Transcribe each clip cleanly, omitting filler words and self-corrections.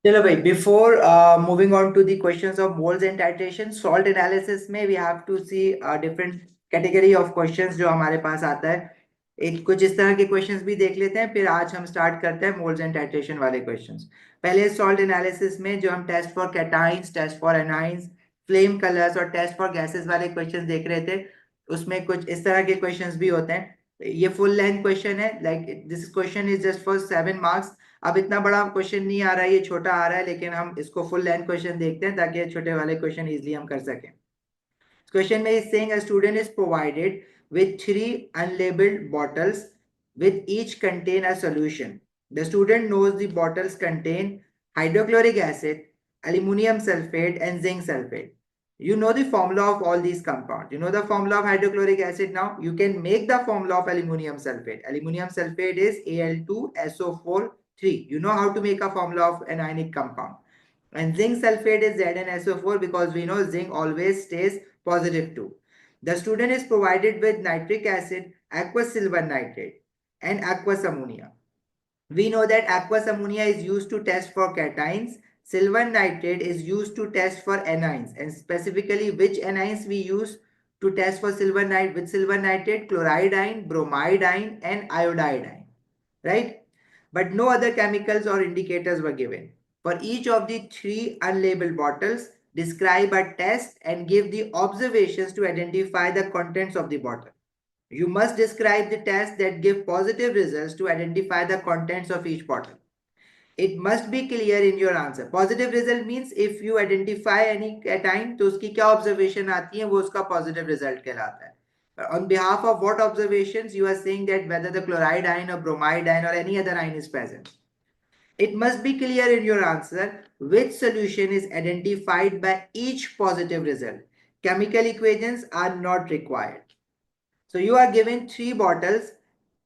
चलो भाई, before moving on to the questions of moles and titration, salt analysis में we have to see different category of questions जो हमारे पास आता है। एक कुछ इस तरह के क्वेश्चंस भी देख लेते हैं, फिर आज हम स्टार्ट करते हैं मोल्स एंड टाइट्रेशन वाले क्वेश्चंस। पहले सॉल्ट एनालिसिस में जो हम test for cations, test for anions, flame colours और टेस्ट फॉर गैसेस वाले क्वेश्चंस देख रहे थे, उसमें कुछ इस तरह के क्वेश्चंस भी होते हैं। ये फुल लेंथ क्वेश्चन है, like this question is just for 7 marks. अब इतना बड़ा क्वेश्चन नहीं आ रहा है, ये छोटा आ रहा है, लेकिन हम इसको फुल लेंथ क्वेश्चन देखते हैं ताकि ये छोटे वाले क्वेश्चन इजीली हम कर सकें। क्वेश्चन में is saying a student is provided with three unlabeled bottles with each contain a solution. The student knows the bottles contain hydrochloric acid, aluminum sulfate, and zinc sulfate. You know the formula of all these compounds. You know the formula of hydrochloric acid now. You can make the formula of aluminum sulfate. Aluminum sulfate is Al2SO4 3. You know how to make a formula of an ionic compound. And zinc sulfate is ZnSO4 because we know zinc always stays positive 2. The student is provided with nitric acid, aqueous silver nitrate, and aqueous ammonia. We know that aqueous ammonia is used to test for cations. Silver nitrate is used to test for anions, and specifically which anions we use to test for silver nitrate with silver nitrate: chloride ion, bromide ion, and iodide ion, right? But no other chemicals or indicators were given. For each of the three unlabeled bottles, describe a test and give the observations to identify the contents of the bottle. You must describe the tests that give positive results to identify the contents of each bottle. It must be clear in your answer. Positive result means if you identify any cation, तो उसकी क्या observation आती है, वो उसका positive result कहलाता है. On behalf of what observations you are saying that whether the chloride ion or bromide ion or any other ion is present. It must be clear in your answer which solution is identified by each positive result. Chemical equations are not required. So you are given three bottles.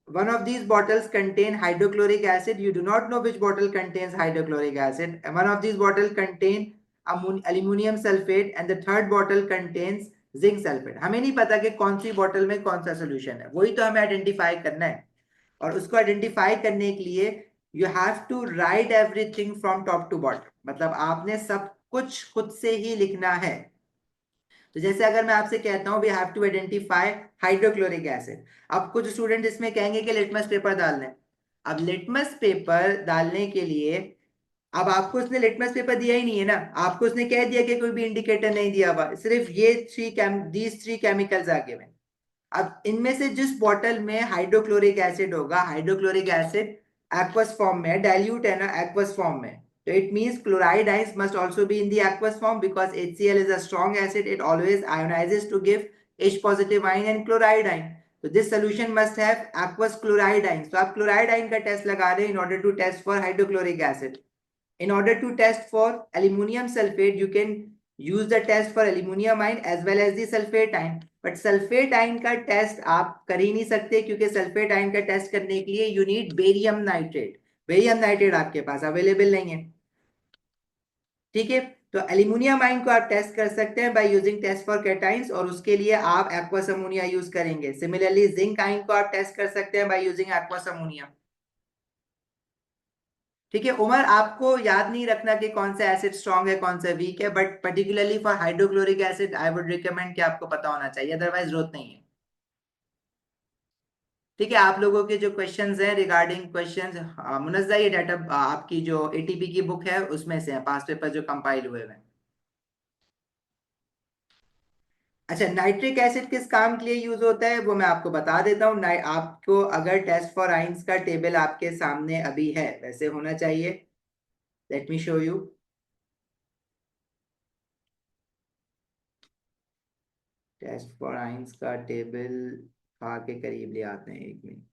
One of these bottles contain hydrochloric acid. You do not know which bottle contains hydrochloric acid. And one of these bottles contain aluminum sulfate and the third bottle contains zinc sulfate. हमें नहीं पता कि कौन सी bottle में कौन सा solution है, वही तो हमें आइडेंटिफाई करना है। और उसको आइडेंटिफाई करने के लिए you have to write everything from top to bottom, मतलब आपने सब कुछ खुद से ही लिखना है। तो जैसे अगर मैं आपसे कहता हूं we have to identify hydrochloric acid, अब कुछ स्टूडेंट इसमें कहेंगे कि लिटमस पेपर डाल लें। अब लिटमस पेपर डालने के लिए अब आपको उसने लिटमस पेपर दिया ही नहीं है ना, आपको उसने कह दिया कि कोई भी इंडिकेटर नहीं दिया हुआ, सिर्फ ये these three chemicals are given. अब इनमें से जिस बॉटल में हाइड्रोक्लोरिक एसिड होगा, हाइड्रोक्लोरिक एसिड एक्वस फॉर्म में, डाइल्यूट है ना एक्वस फॉर्म में, तो it means chloride ions must also be in the aqueous form because HCl is a strong acid. It always ionizes to give H positive ion and chloride ion. So this solution must have aqueous chloride ions. तो आप chloride ion का test लगा रहे हैं in order to test for hydrochloric acid. In order to test for aluminum sulfate, you can use the test for aluminum ion as well as the sulfate ion. But sulfate ion का test आप कर ही नहीं सकते क्योंकि sulfate ion का test करने के लिए you need barium nitrate. Barium nitrate आपके पास अवेलेबल नहीं है, ठीक है? तो एल्यूमिनियम आयन को आप टेस्ट कर सकते हैं by using test for cations, और उसके लिए आप एक्वस अमोनिया यूज करेंगे। सिमिलरली जिंक आयन को आप टेस्ट कर सकते हैं बाय यूजिंग एक्वस अमोनिया, ठीक है? उमर, आपको याद नहीं रखना कि कौन सा एसिड स्ट्रांग है कौन सा वीक है, but particularly for hydrochloric acid I would recommend कि आपको पता होना चाहिए, अदरवाइज जरूरत नहीं है। ठीक है, आप लोगों के जो क्वेश्चंस हैं रिगार्डिंग क्वेश्चंस, मुनज्जा ये डाटा आपकी जो एटीपी की बुक है उसमें से है, पास पेपर जो कंपाइल हुए हैं। अच्छा, नाइट्रिक एसिड किस काम के लिए यूज होता है वो मैं आपको बता देता हूँ। आपको अगर टेस्ट फॉर आइंस का टेबल आपके सामने अभी है, वैसे होना चाहिए, let me show you. Test for ions का टेबल के करीब ले आते हैं, एक मिनट।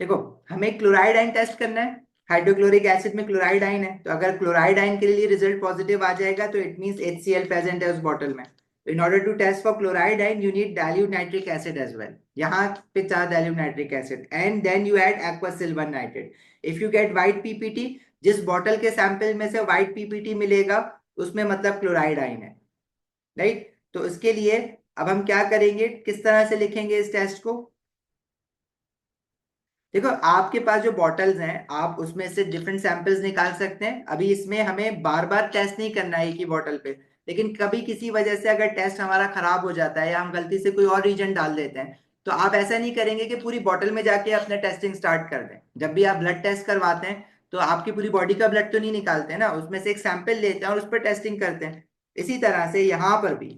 देखो, हमें क्लोराइड आयन टेस्ट करना है, हाइड्रोक्लोरिक एसिड में क्लोराइड आयन है, तो अगर क्लोराइड आयन के लिए रिजल्ट पॉजिटिव आ जाएगा तो इट मींस HCl प्रेजेंट है उस बॉटल में। In order to test for chloride ion you need dilute nitric acid as well, यहाँ पे चार dilute nitric acid, and then you add aqua silver nitrate. If you get white PPT, जिस bottle के sample में से white PPT मिलेगा उसमें मतलब क्लोराइड आयन है, राइट। तो इसके लिए अब हम क्या करेंगे, किस तरह से लिखेंगे इस टेस्ट को। देखो, आपके पास जो बॉटल्स हैं आप उसमें से डिफरेंट सैंपल्स निकाल सकते हैं। अभी इसमें हमें बार बार टेस्ट नहीं करना है एक ही बॉटल पे, लेकिन कभी किसी वजह से अगर टेस्ट हमारा खराब हो जाता है या हम गलती से कोई और रीजन डाल देते हैं, तो आप ऐसा नहीं करेंगे कि पूरी बॉटल में जाके अपने टेस्टिंग स्टार्ट कर दें। जब भी आप ब्लड टेस्ट करवाते हैं तो आपकी पूरी बॉडी का ब्लड तो नहीं निकालते हैं ना, उसमें से एक सैंपल लेते हैं और उस पर टेस्टिंग करते हैं। इसी तरह से यहाँ पर भी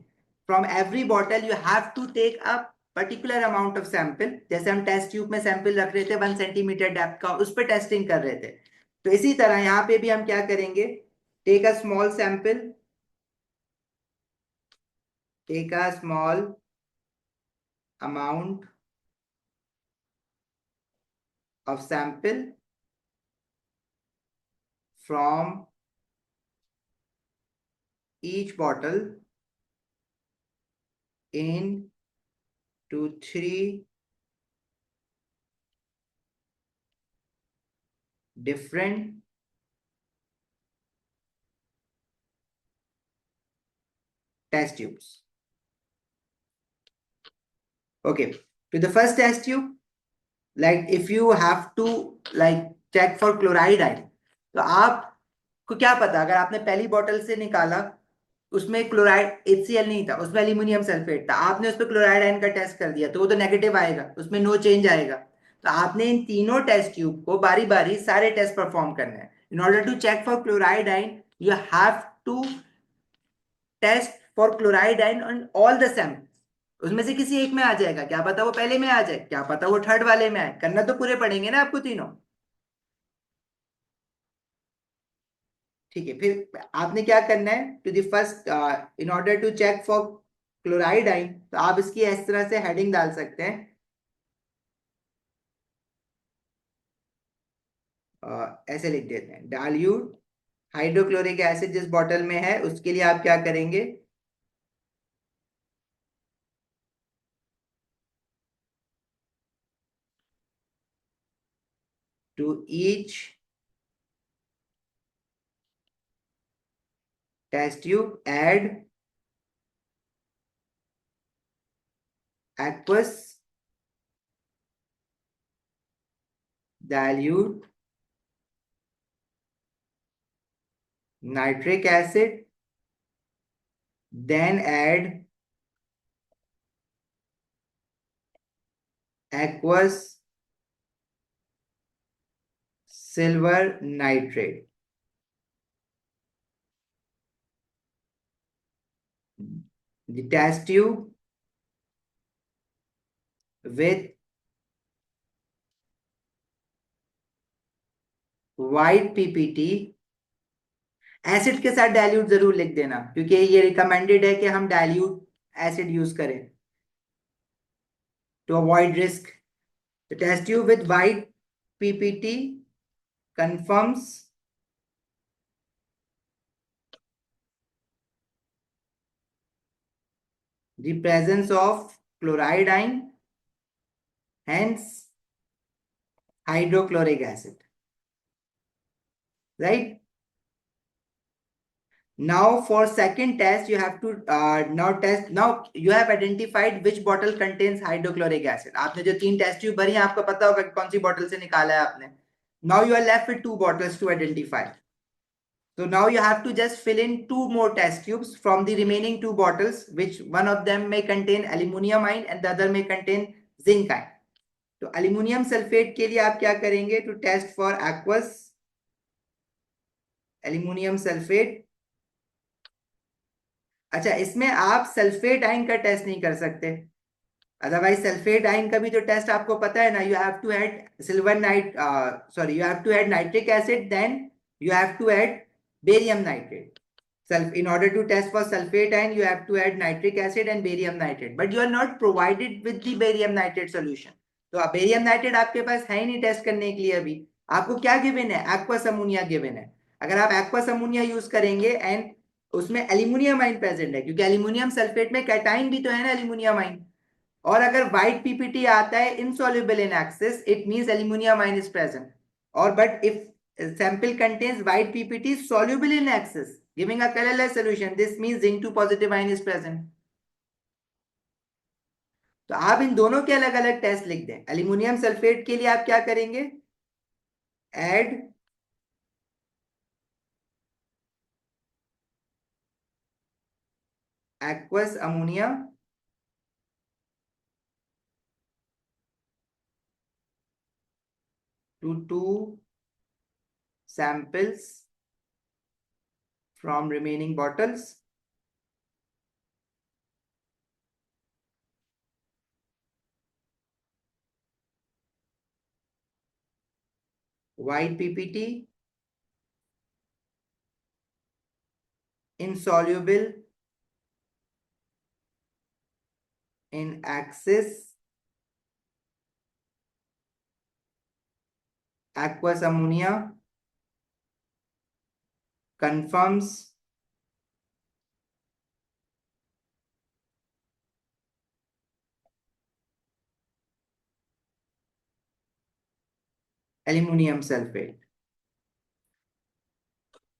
from every bottle you have to take up particular amount of sample. जैसे हम टेस्ट ट्यूब में सैंपल रख रहे थे 1 सेंटीमीटर डेप्थ का, उस पर टेस्टिंग कर रहे थे, तो इसी तरह यहाँ पे भी हम क्या करेंगे, take a small sample, take a small amount of sample from each bottle into 3 different test tubes. Okay, to the first test tube, like if you have to like check for chloride ion, तो आपको क्या पता, अगर आपने पहली बोतल से निकाला उसमें क्लोराइड HCl नहीं था, उसमें एल्यूमिनियम सल्फेट था, आपने उस पर क्लोराइड आयन का टेस्ट कर दिया तो वो तो नेगेटिव आएगा, उसमें नो चेंज आएगा। तो आपने इन तीनों टेस्ट ट्यूब को बारी बारी सारे टेस्ट परफॉर्म करने हैं। In order to check for chloride ion you have to test for chloride ion on all the samples. उसमें से किसी एक में आ जाएगा, क्या पता वो पहले में आ जाए, क्या पता वो थर्ड वाले में आए, करना तो पूरे पड़ेंगे ना आपको तीनों। ठीक है, फिर आपने क्या करना है, to the first, in order to check for chloride ion, तो आप इसकी इस तरह से हेडिंग डाल सकते हैं, ऐसे लिख देते हैं, डाइल्यूट हाइड्रोक्लोरिक एसिड जिस बॉटल में है उसके लिए आप क्या करेंगे, to each test tube add aqueous dilute nitric acid, then add aqueous silver nitrate. The test tube with white PPT, acid के साथ डाइल्यूट जरूर लिख देना क्योंकि ये रिकमेंडेड है कि हम डाइल्यूट एसिड यूज करें to avoid risk. The test tube with white PPT confirms the presence of chloride ion, hence hydrochloric acid. Right? Now for second test, you have to now test. Now you have identified which bottle contains hydrochloric acid. आपने जो 3 test tube भरी हैं आपको पता होगा कौन सी bottle से निकाला है आपने. Now you are left with 2 bottles to identify. So now you have to just fill in 2 more test tubes from the remaining 2 bottles, which one of them may contain aluminum ion and the other may contain zinc ion. तो aluminium sulphate के लिए आप क्या करेंगे, to test for aqueous aluminium sulphate. अच्छा, इसमें आप sulphate ion का टेस्ट नहीं कर सकते, अदरवाइज सल्फेट आयन का भी तो टेस्ट आपको पता है ना, you have to add silver nit sorry you have to add nitric acid, then you have to add barium nitrate. In order to test for sulfate ion, you have to add nitric acid and barium nitrate, but you are not provided with the barium nitrate solution. तो barium nitrate आपके पास है ही नहीं test करने के लिए अभी। आपको क्या गिवन है? एक्वस अमोनिया गिवन है। अगर आप एक्वस अमोनिया यूज करेंगे एंड उसमें एल्यूमिनियम आइन प्रेजेंट है, क्योंकि एल्यूमिनियम सल्फेट में कैटाइन भी तो है ना एल्यूमिनियम आइन, और अगर व्हाइट पीपीटी आता है insoluble in excess, it means aluminum ion is present. Or but if sample contains white ppt soluble in excess giving a colorless solution, this means zinc 2 positive ion is present. तो आप इन दोनों के अलग अलग test लिख दें। Aluminium sulphate के लिए आप क्या करेंगे? Add aqueous ammonia to 2 samples from remaining bottles. White ppt insoluble in excess aqueous ammonia confirms aluminum sulfate.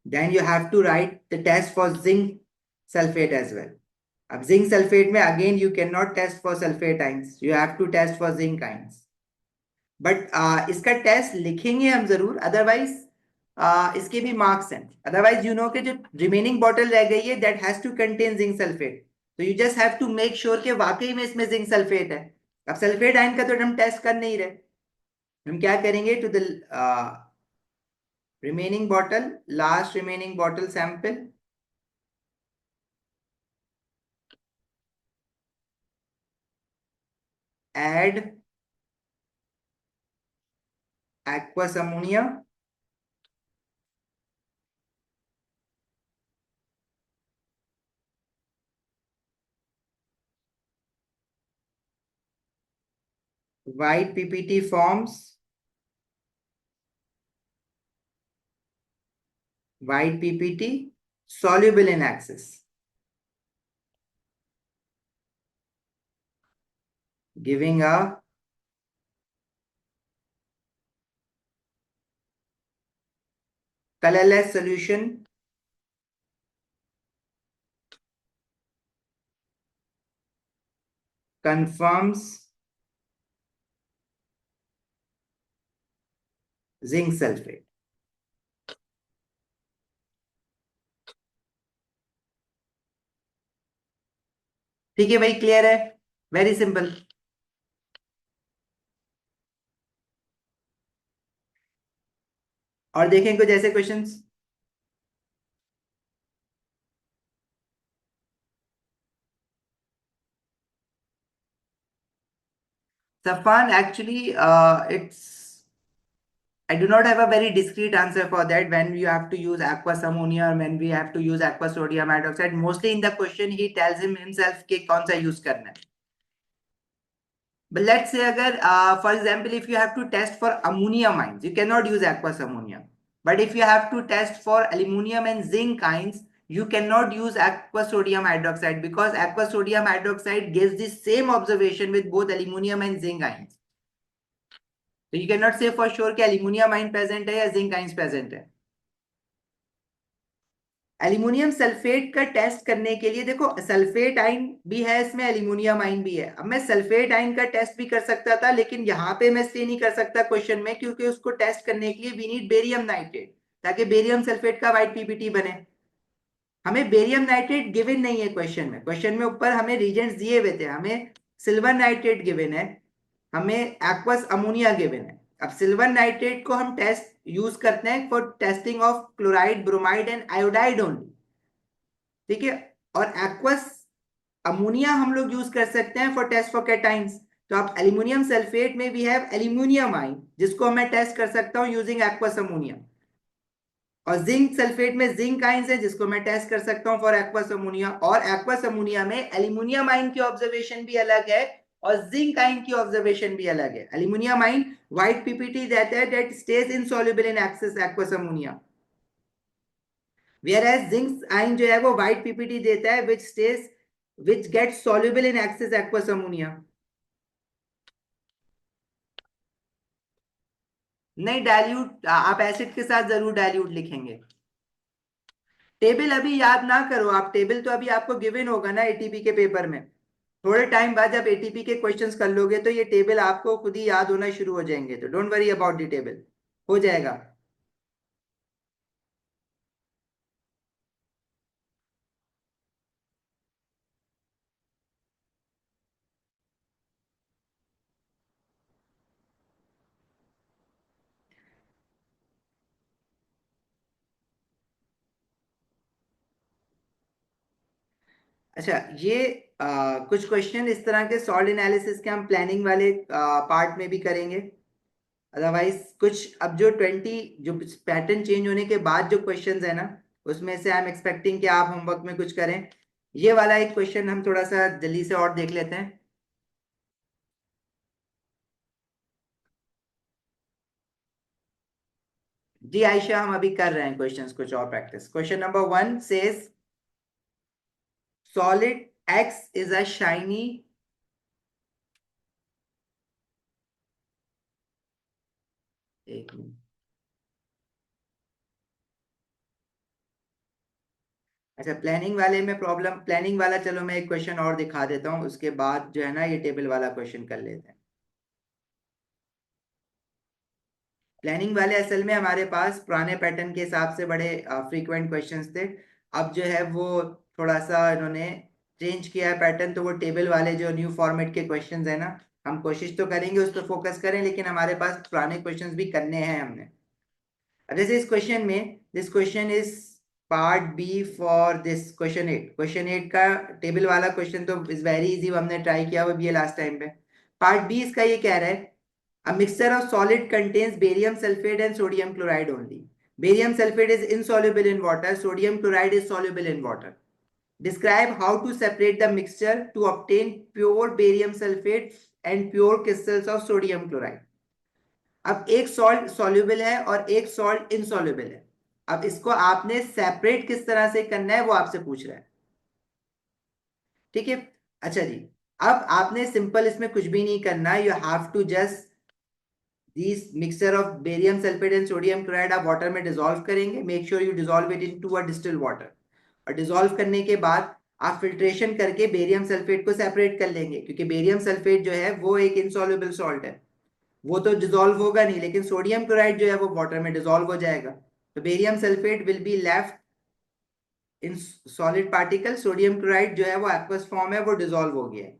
Then you have to write the test for zinc sulfate as well. अब zinc sulphate में again you can not test for sulphate ions, you have to test for zinc ions. But इसका test लिखेंगे हम जरूर, otherwise इसके भी marks हैं। Otherwise you know के जो रिमेनिंग बॉटल रह गई है that has to contain zinc sulphate, तो you just have to make sure कि वाकई में इसमें जिंक सल्फेट है। अब सल्फेट आयन का तो हम टेस्ट कर नहीं रहे, हम क्या करेंगे? To the remaining bottle, last remaining bottle sample, add aqueous ammonia white ppt forms white ppt soluble in excess giving a colorless solution confirms zinc sulfate। ठीक है भाई, क्लियर है? Very simple. और देखें कुछ ऐसे questions. Safan, actually, I do not have a very discrete answer for that. When you have to use aqueous ammonia or when we have to use aqueous sodium hydroxide, mostly in the question he tells him himself कि कौन सा use करना है। But let's say अगर for example if you have to test for ammonium ions, you cannot use aqueous ammonia. But if you have to test for aluminum and zinc ions, you cannot use aqueous sodium hydroxide because aqueous sodium hydroxide gives the same observation with both aluminum and zinc ions. So you cannot say for sure कि aluminum ion present है या zinc ions present है। Aluminium sulphate का test करने के लिए देखो sulphate आइन भी है इसमें, एल्यूमिनियम आइन भी है। अब मैं सल्फेट आइन का टेस्ट भी कर सकता था, लेकिन यहाँ पे मैं इसलिए नहीं कर सकता क्वेश्चन में क्योंकि उसको टेस्ट करने के लिए वी नीड बेरियम नाइट्रेट, ताकि बेरियम सल्फेट का व्हाइट पीपीटी बने। हमें बेरियम नाइट्रेट गिवन नहीं है क्वेश्चन में। क्वेश्चन में ऊपर हमें रीजेंट्स दिए हुए थे, हमें सिल्वर नाइट्रेट गिवन है, हमें एक्वस अमोनिया गिवन है। अब सिल्वर नाइट्रेट को हम टेस्ट यूज करते हैं for testing of chloride, bromide and iodide only, ठीक है। और एक्वस अमोनिया हम लोग यूज कर सकते हैं फॉर टेस्ट फॉर कैटाइंस। तो आप एल्यूमिनियम सल्फेट में वी हैव एल्यूमिनियम आइन जिसको मैं टेस्ट कर सकता हूं यूजिंग एक्वस अमोनिया, और जिंक सल्फेट में जिंक आइंस है जिसको मैं टेस्ट कर सकता हूं फॉर एक्वस अमोनिया। और एक्वस अमोनिया में एल्यूमिनियम आइन की ऑब्जर्वेशन भी अलग है और जिंक आयन की ऑब्जर्वेशन भी अलग है। एल्यूमिनियम आयन व्हाइट पीपीटी देता है that stage insoluble in aqueous ammonia, whereas zinc ion जो है वो व्हाइट पीपीटी देता है which gets soluble in excess aqueous ammonia। नहीं डाइल्यूट, आप एसिड के साथ जरूर डाइल्यूट लिखेंगे। टेबल अभी याद ना करो आप, टेबल तो अभी आपको गिवन होगा ना एटीपी के पेपर में। थोड़े टाइम बाद जब एटीपी के क्वेश्चंस कर लोगे तो ये टेबल आपको खुद ही याद होना शुरू हो जाएंगे, तो don't worry about the table, हो जाएगा। अच्छा, ये कुछ क्वेश्चन इस तरह के सॉल्ट एनालिसिस के हम प्लानिंग वाले पार्ट में भी करेंगे। अदरवाइज कुछ अब जो 20 जो पैटर्न चेंज होने के बाद जो क्वेश्चंस है ना, उसमें से आई एम एक्सपेक्टिंग कि आप होमवर्क में कुछ करें। ये वाला एक क्वेश्चन हम थोड़ा सा जल्दी से और देख लेते हैं। जी आयशा, हम अभी कर रहे हैं क्वेश्चंस कुछ और practice. Question number 1 says solid x is a shiny, एक मिनट। अच्छा, प्लानिंग वाले में प्रॉब्लम, प्लानिंग वाला चलो मैं एक क्वेश्चन और दिखा देता हूँ, उसके बाद जो है ना ये टेबल वाला क्वेश्चन कर लेते हैं। प्लानिंग वाले असल में हमारे पास पुराने पैटर्न के हिसाब से बड़े फ्रीक्वेंट क्वेश्चंस थे। अब जो है वो थोड़ा सा इन्होंने चेंज किया है पैटर्न, तो वो टेबल वाले जो न्यू फॉर्मेट के क्वेश्चंस है ना, हम कोशिश तो करेंगे उस पर फोकस करें, लेकिन हमारे पास पुराने क्वेश्चंस भी करने हैं हमने। अब जैसे इस क्वेश्चन में, this question is part B for this question 8। Question 8 का टेबल वाला क्वेश्चन तो इज वेरी इजी, हमने ट्राई किया वो भी है लास्ट टाइम पे। पार्ट बी इसका ये कह रहा है a mixture of solid contains barium sulfate and sodium chloride only. Barium sulfate is insoluble in water, sodium chloride is soluble in water. Describe how to separate the mixture to obtain pure barium sulfate and pure crystals of sodium chloride. अब एक salt soluble है और एक salt insoluble है। अब इसको आपने separate किस तरह से करना है वो आपसे पूछ रहा है, ठीक है। अच्छा जी, अब आपने सिंपल इसमें कुछ भी नहीं करना, you have to just this mixture of barium sulphate and sodium chloride आप वाटर में डिसॉल्व करेंगे। Make sure you dissolve it into a distilled water, और डिसॉल्व करने के बाद आप फिल्ट्रेशन करके बेरियम सल्फेट को सेपरेट कर लेंगे, क्योंकि बेरियम सल्फेट जो है वो एक इनसॉल्युबल सॉल्ट है, वो तो डिसॉल्व होगा नहीं, लेकिन सोडियम क्लोराइड जो है वो वाटर में डिसॉल्व हो जाएगा। तो barium sulphate will be left in solid particle, sodium chloride जो है वो एक्वस फॉर्म है, वो डिसॉल्व हो गया है।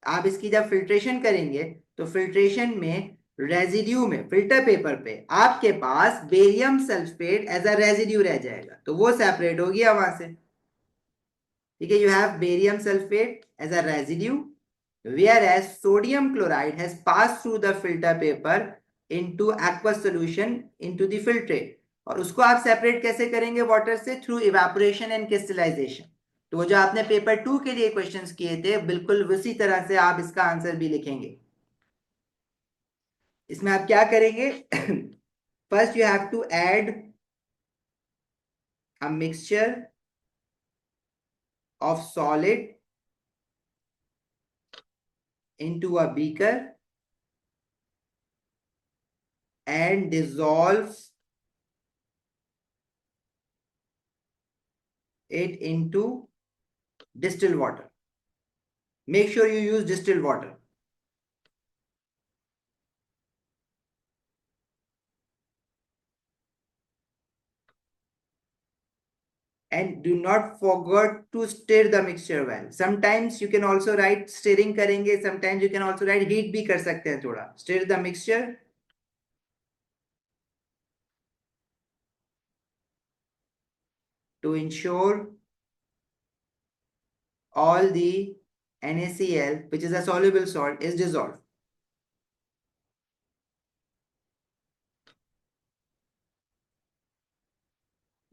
आप इसकी जब फिल्ट्रेशन करेंगे तो फिल्ट्रेशन में रेजिड्यू में फिल्टर पेपर पे आपके पास barium sulphate as a residue रह जाएगा, तो वो सेपरेट हो गया वहां से, ठीक है। You have barium sulphate as a residue, whereas sodium chloride has passed through the filter paper into aqueous solution into the filtrate, और उसको आप सेपरेट कैसे करेंगे वाटर से? Through evaporation and crystallisation. तो वो जो आपने पेपर 2 के लिए क्वेश्चंस किए थे, बिल्कुल उसी तरह से आप इसका आंसर भी लिखेंगे। इसमें आप क्या करेंगे? First you have to add a mixture of solid into a beaker and dissolve it into distilled water. Make sure you use distilled water. And do not forget to stir the mixture well. Sometimes you can also write stirring करेंगे, sometimes you can also write heat भी कर सकते हैं थोड़ा। Stir the mixture to ensure all the NaCl, which is a soluble salt, is dissolved.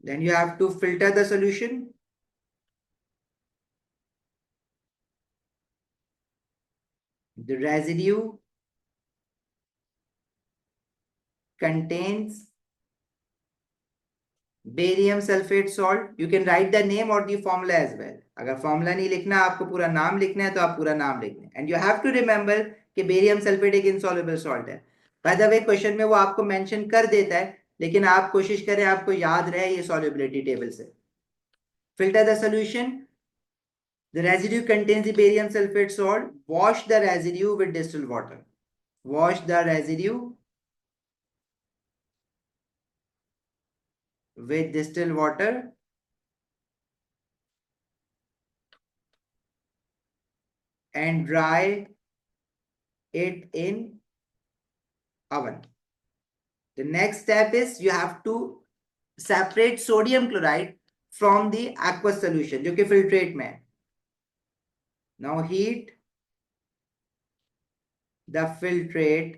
Then you have to filter the solution. the residue contains barium sulphate salt. You can write the name और the formula as well. अगर formula नहीं लिखना, आपको पूरा नाम लिखना है तो आप पूरा नाम लिख लें. And you have to remember कि बेरियम सल्फेट एक इनसॉल्युबल सॉल्ट है. बाय द वे क्वेश्चन में वो आपको मेंशन कर देता है, लेकिन आप कोशिश करें आपको याद रहे ये सॉल्युबिलिटी टेबल से. Filter the solution. The residue contains the barium sulfate salt. Wash the residue with distilled water. Wash the residue with distilled water and dry it in oven. The next step is you have to separate sodium chloride from the aqueous solution जो कि filtrate में है. Now heat the filtrate.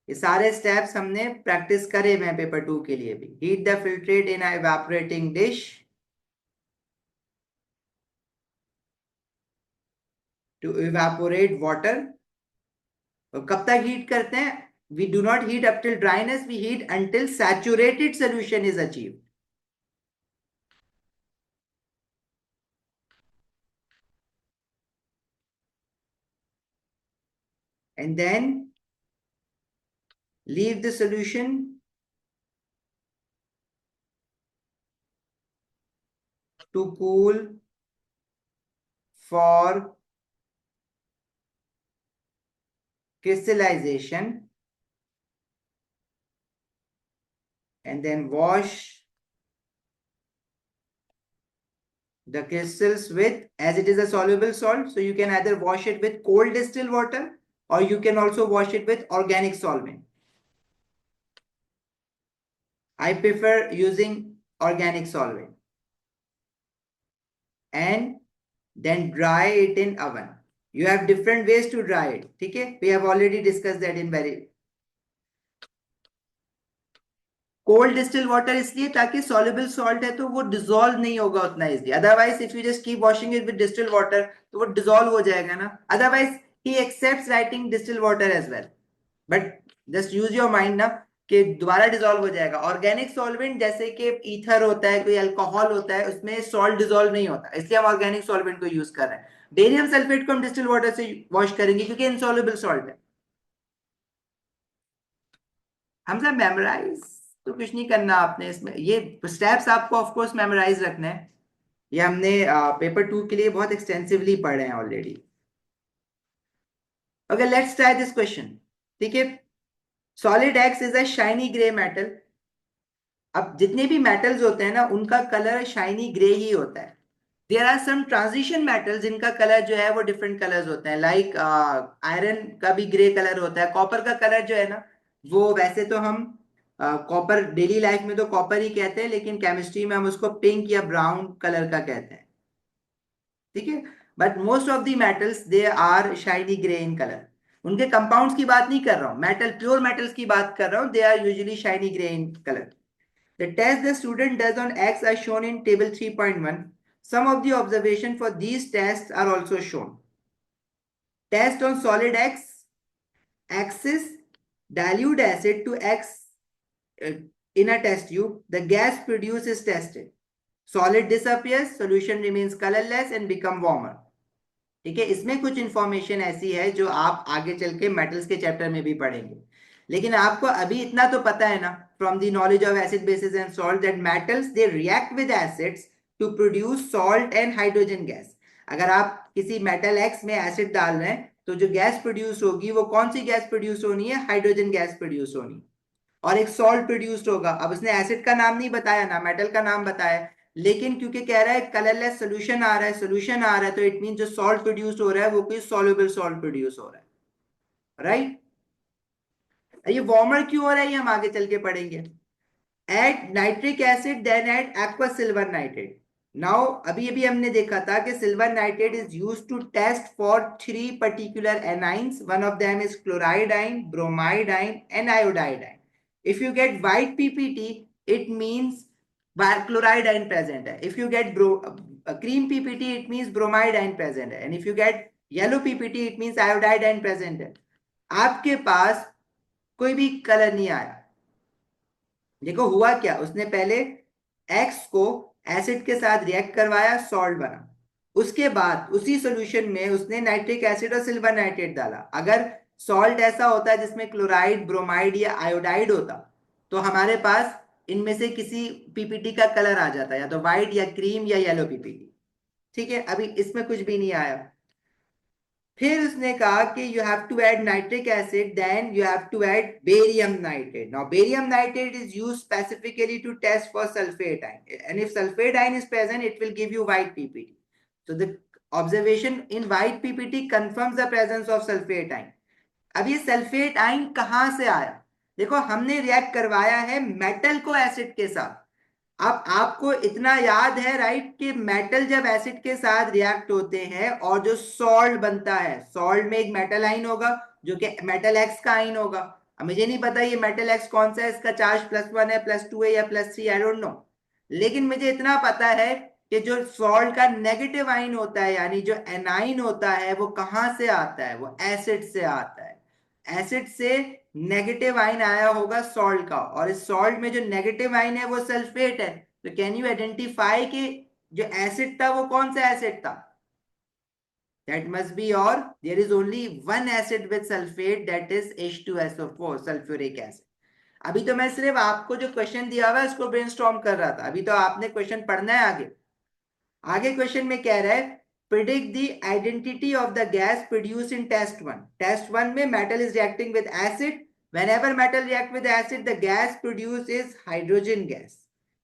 ये सारे steps हमने practice करे हैं paper 2 के लिए भी. Heat the filtrate in a evaporating dish to evaporate water. और कब तक हीट करते हैं? We do not heat up till dryness. We heat until saturated solution is achieved. And then leave the solution to cool for crystallization, and then wash the crystals with, as it is a soluble salt, so you can either wash it with cold distilled water or you can also wash it with organic solvent. I prefer using organic solvent. And then dry it in oven. You have different ways to dry it. Okay, we have already discussed that in very cold distil water. इसलिए ताकि soluble salt है तो वो dissolve नहीं होगा उतना easily. Otherwise if you just keep washing it with distil water तो वो डिसॉल्व हो जाएगा ना. Otherwise he accepts writing distil water as well, but just use your mind ना कि दोबारा डिसॉल्व हो जाएगा. ऑर्गेनिक सॉल्वेंट जैसे कि ईथर होता है, कोई अल्कोहल होता है, उसमें सॉल्ट डिसॉल्व नहीं होता, इसलिए हम ऑर्गेनिक सॉल्वेंट को यूज कर रहे हैं. बेरियम सल्फेट को हम डिस्टिल वाटर से वॉश करेंगे क्योंकि इनसॉल्युबल सॉल्ट है. हम सब मेमोराइज तो कुछ नहीं करना आपने इसमें. ये स्टेप्स आपको ऑफ कोर्स मेमोराइज रखने हैं. ये हमने पेपर 2 के लिए बहुत एक्सटेंसिवली पढ़े हैं already. Okay, let's try this question. ठीक है, solid x is a shiny grey metal. अब जितने भी मेटल्स होते हैं ना उनका कलर शाइनी ग्रे ही होता है. There are some transition metals जिनका कलर जो है वो डिफरेंट कलर्स होते हैं. लाइक आयरन का भी ग्रे कलर होता है. कॉपर का कलर जो है ना वो वैसे तो हम कॉपर डेली लाइफ में तो कॉपर ही कहते हैं, लेकिन केमिस्ट्री में हम उसको पिंक या ब्राउन कलर का कहते हैं. ठीक है, but most of the metals they are shiny grey in colour. उनके कंपाउंड्स की बात नहीं कर रहा हूं, मेटल प्योर मेटल्स की बात कर रहा हूं. They are usually shiny grey in colour. The test the student does on X are shown in table 3.1. Some of the observations for these tests are also shown. Test on solid X axis, dilute acid to X in a test tube. The gas produced is tested. Solid disappears, solution remains colorless and become warmer. ठीक है, इसमें कुछ information ऐसी है जो आप आगे चल के मेटल्स के चैप्टर में भी पढ़ेंगे. लेकिन आपको अभी इतना तो पता है ना from the knowledge of acid bases and salt that metals they react with acids to produce salt and hydrogen gas. अगर आप किसी मेटल एक्स में एसिड डाल रहे हैं तो जो गैस प्रोड्यूस होगी वो कौन सी गैस प्रोड्यूस होनी है? हाइड्रोजन गैस प्रोड्यूस होनी. और एक सॉल्ट प्रोड्यूस्ड होगा. अब उसने एसिड का नाम नहीं बताया ना मेटल का नाम बताया, लेकिन क्योंकि कह रहा है कलरलेस सोल्यूशन आ रहा है, सोल्यूशन आ रहा है, तो इट मीन जो सॉल्ट प्रोड्यूस हो रहा है वो कोई सॉल्युबल सॉल्ट प्रोड्यूस हो रहा है. राइट, ये वार्मर क्यों हो रहा है ये हम आगे चल के पढ़ेंगे. Add nitric acid then add aqua silver nitrate. Now अभी अभी हमने देखा था कि silver nitrate is used to test for 3 particular anions. One of them is chloride ion, bromide ion and iodide ion. If you get white PPT, it means chloride ion present है. If you get cream PPT, it means bromide ion present है. And if you get yellow PPT, it means iodide ion present है. आपके पास कोई भी colour नहीं आया. देखो हुआ क्या, उसने पहले X को एसिड के साथ रिएक्ट करवाया, सॉल्ट बना. उसके बाद उसी सॉल्यूशन में उसने नाइट्रिक एसिड और सिल्वर नाइट्रेट डाला. अगर सॉल्ट ऐसा होता है जिसमें क्लोराइड, ब्रोमाइड या आयोडाइड होता, तो हमारे पास इनमें से किसी पीपीटी का कलर आ जाता, या तो व्हाइट या क्रीम या येलो पीपीटी. ठीक है, अभी इसमें कुछ भी नहीं आया. फिर उसने कहा कि you have to add nitric acid, then you have to add barium nitrate. Now barium nitrate is used specifically to test for sulphate ion, and if sulphate ion is present it will give you white PPT. So the observation in white PPT confirms the presence of sulphate ion. अब ये sulphate ion कहां से आया? देखो, हमने react करवाया है metal को एसिड के साथ. अब आपको इतना याद है, राइट, कि मेटल जब एसिड के साथ रिएक्ट होते हैं और जो सॉल्ट बनता है, सॉल्ट में एक मेटल आइन होगा जो कि मेटल एक्स का आइन होगा. अब मुझे नहीं पता ये मेटल एक्स कौन सा है, इसका चार्ज +1 है, +2 है या +3, आई डोंट नो. लेकिन मुझे इतना पता है कि जो सॉल्ट का नेगेटिव आइन होता है, यानी जो एनाइन होता है, वो कहां से आता है? वो एसिड से आता है. एसिड से नेगेटिव आइन आया होगा सॉल्ट का, और इस सॉल्ट में जो नेगेटिव आइन है वो सल्फेट है. तो कैन यू आइडेंटिफाई कि जो एसिड था वो कौन सा एसिड था? That must be, or there is only one acid with sulfate, that is H2SO4, sulfuric acid. अभी तो मैं सिर्फ आपको जो क्वेश्चन दिया हुआ है उसको ब्रेनस्टॉर्म कर रहा था. अभी तो आपने क्वेश्चन पढ़ना है आगे. आगे क्वेश्चन में कह रहा है, predict the identity of the gas produced in test 1. Test 1 में metal is reacting with acid. Whenever metal react with acid, the gas produced is hydrogen gas.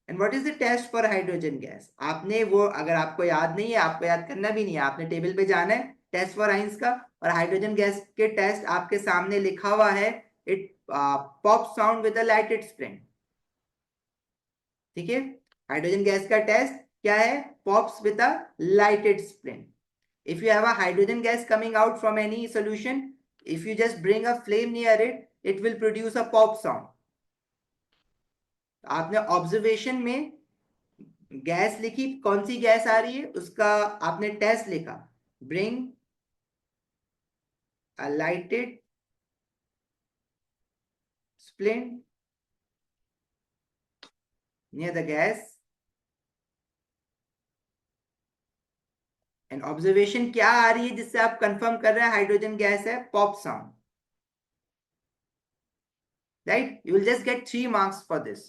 And what is the test for hydrogen gas? आपने वो, अगर आपको याद नहीं है, आपको याद करना भी नहीं है, आपने टेबल पे जाना है टेस्ट फॉर आइंस का, और हाइड्रोजन गैस के टेस्ट आपके सामने लिखा हुआ है. It pop sound with a lighted spring. ठीक है, हाइड्रोजन गैस का टेस्ट क्या है? Pops with a lighted spring. If you have a hydrogen gas coming out from any solution, if you just bring a flame near it, it will produce a pop sound. आपने observation में gas लिखी, कौन सी gas आ रही है उसका आपने test लिखा, bring a lighted splint near the gas. And observation क्या आ रही है जिससे आप कंफर्म कर रहे हैं हाइड्रोजन गैस है? Pop sound. Right, you will just get 3 marks for this.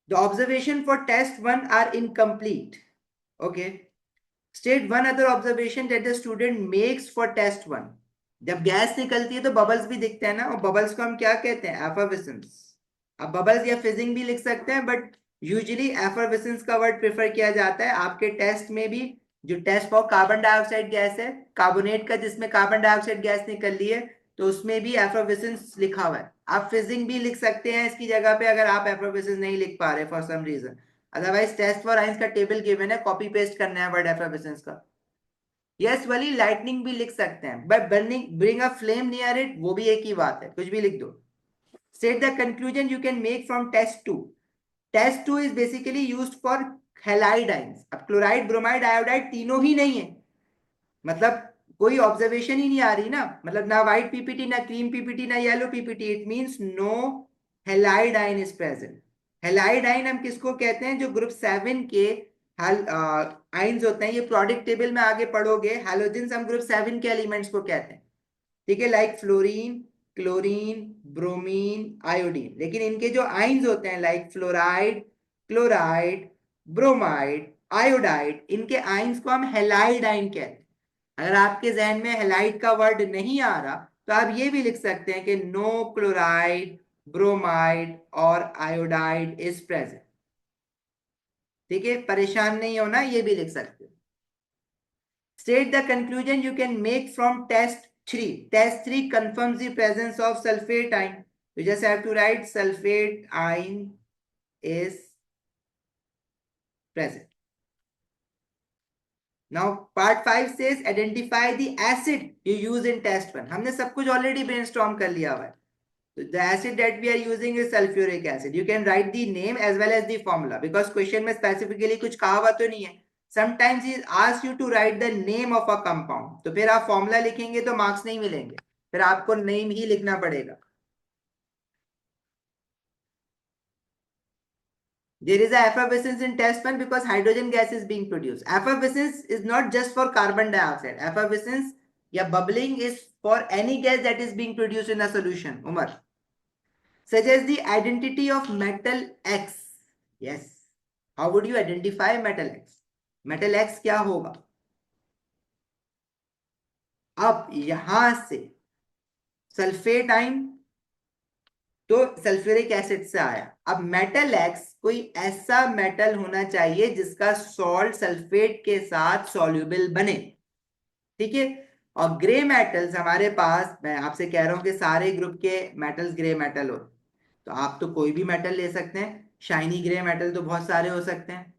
The observation for test 1 are incomplete. Okay. State one other observation that the student makes for test 1. जब गैस निकलती है तो bubbles भी दिखते हैं ना, और बबल्स को हम क्या कहते हैं? एफर्विसेंस. अब बबल्स या फिजिंग भी लिख सकते हैं, बट यूजुअली एफर्विसेंस का वर्ड प्रेफर किया जाता है. आपके टेस्ट में भी जो test for carbon dioxide gas है, कार्बोनेट का, जिसमें कार्बन डाइऑक्साइड गैस निकल रही है, तो उसमें भी एफर्विसेंस लिखा हुआ है. आप फिजिंग भी लिख सकते हैं इसकी जगह पे, अगर आप एफर्विसेंस नहीं लिख पा रहे for some reason. Otherwise test for ions का टेबल गिवन है, कॉपी पेस्ट करना है वर्ड एफर्विसेंस का. यस वाली लाइटनिंग भी लिख सकते हैं, but burning, bring a flame near it, वो भी एक ही बात है, कुछ भी लिख दो. State the conclusion you can make from test 2. Test 2 is basically used for halide ions. अब क्लोराइड, ब्रोमाइड, आयोडाइड तीनों ही नहीं है, मतलब कोई ऑब्जर्वेशन ही नहीं आ रही ना, मतलब ना व्हाइट पीपीटी, ना क्रीम पीपीटी, ना yellow PPT. It means no halide ion is present. Halide ion हम किसको कहते हैं? जो ग्रुप 7 के आयन्स होते हैं. ये प्रोडक्ट टेबल में आगे पढ़ोगे. हैलोजेंस हम ग्रुप 7 के एलिमेंट्स को कहते हैं. ठीक है, like fluorine, chlorine, bromine, iodine. लेकिन इनके जो आइंस होते हैं, like fluoride, chloride, bromide, iodide, इनके आइंस को हम हेलाइड आइन कहते हैं. अगर आपके जहन में हेलाइड का वर्ड नहीं आ रहा, तो आप ये भी लिख सकते हैं कि नो क्लोराइड, ब्रोमाइड और आयोडाइड इज प्रेजेंट. ठीक है, परेशान नहीं होना, ये भी लिख सकते हो. State the conclusion you can make from test 3. Test 3 confirms the presence of sulfate ion. You just have to write sulfate ion is present. Now part 5 says identify the acid you use in test 1. हमने सब कुछ already brainstorm कर लिया हुआ है. The acid that we are using is sulfuric acid. You can write the name as well as the formula because question में specifically कुछ कहा हुआ तो नहीं है. Sometimes he asks you to write the name of a compound. तो फिर आप formula लिखेंगे तो marks नहीं मिलेंगे, फिर आपको name ही लिखना पड़ेगा. There is a effervescence in test pan because hydrogen gas is being produced. Effervescence is not just for carbon dioxide. Effervescence या bubbling is for any gas that is being produced in a solution. Umar. Suggest the identity of metal X. Yes. How would you identify metal X? Metal X क्या होगा? अब यहां से sulphate आइन तो sulphuric acid से आया. अब मेटल एक्स कोई ऐसा मेटल होना चाहिए जिसका सॉल्ट सल्फेट के साथ सॉल्युबल बने. ठीक है. और ग्रे मेटल्स हमारे पास, मैं आपसे कह रहा हूं कि सारे ग्रुप के मेटल्स ग्रे मेटल हो, तो आप तो कोई भी मेटल ले सकते हैं. शाइनी ग्रे मेटल तो बहुत सारे हो सकते हैं.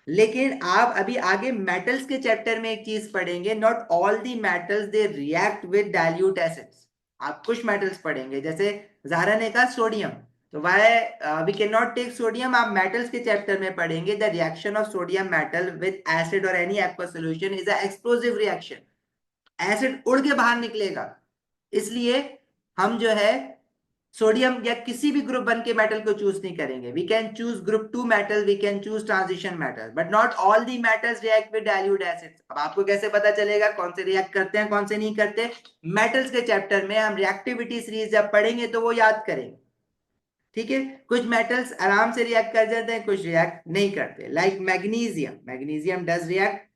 लेकिन आप अभी आगे मेटल्स के चैप्टर में एक चीज पढ़ेंगे, not all the metals they react with dilute acids. आप कुछ मेटल्स पढ़ेंगे, जैसे ज़ाहरा ने कहा सोडियम, तो why we can not take sodium. आप मेटल्स के चैप्टर में पढ़ेंगे the reaction of sodium metal with acid और any aqueous solution is a explosive reaction. Acid उड़ के बाहर निकलेगा. इसलिए हम जो है सोडियम या किसी भी ग्रुप वन के मेटल को चूज नहीं करेंगे. We can choose group two metal, we can choose transition metal, but not all the metals react with dilute acids. अब आपको कैसे पता चलेगा कौन से रिएक्ट करते हैं कौन से नहीं करते? मेटल्स के चैप्टर में हम रिएक्टिविटी सीरीज जब पढ़ेंगे तो वो याद करेंगे. ठीक है. कुछ मेटल्स आराम से रिएक्ट कर जाते हैं, कुछ रिएक्ट नहीं करते. Like magnesium, magnesium does react.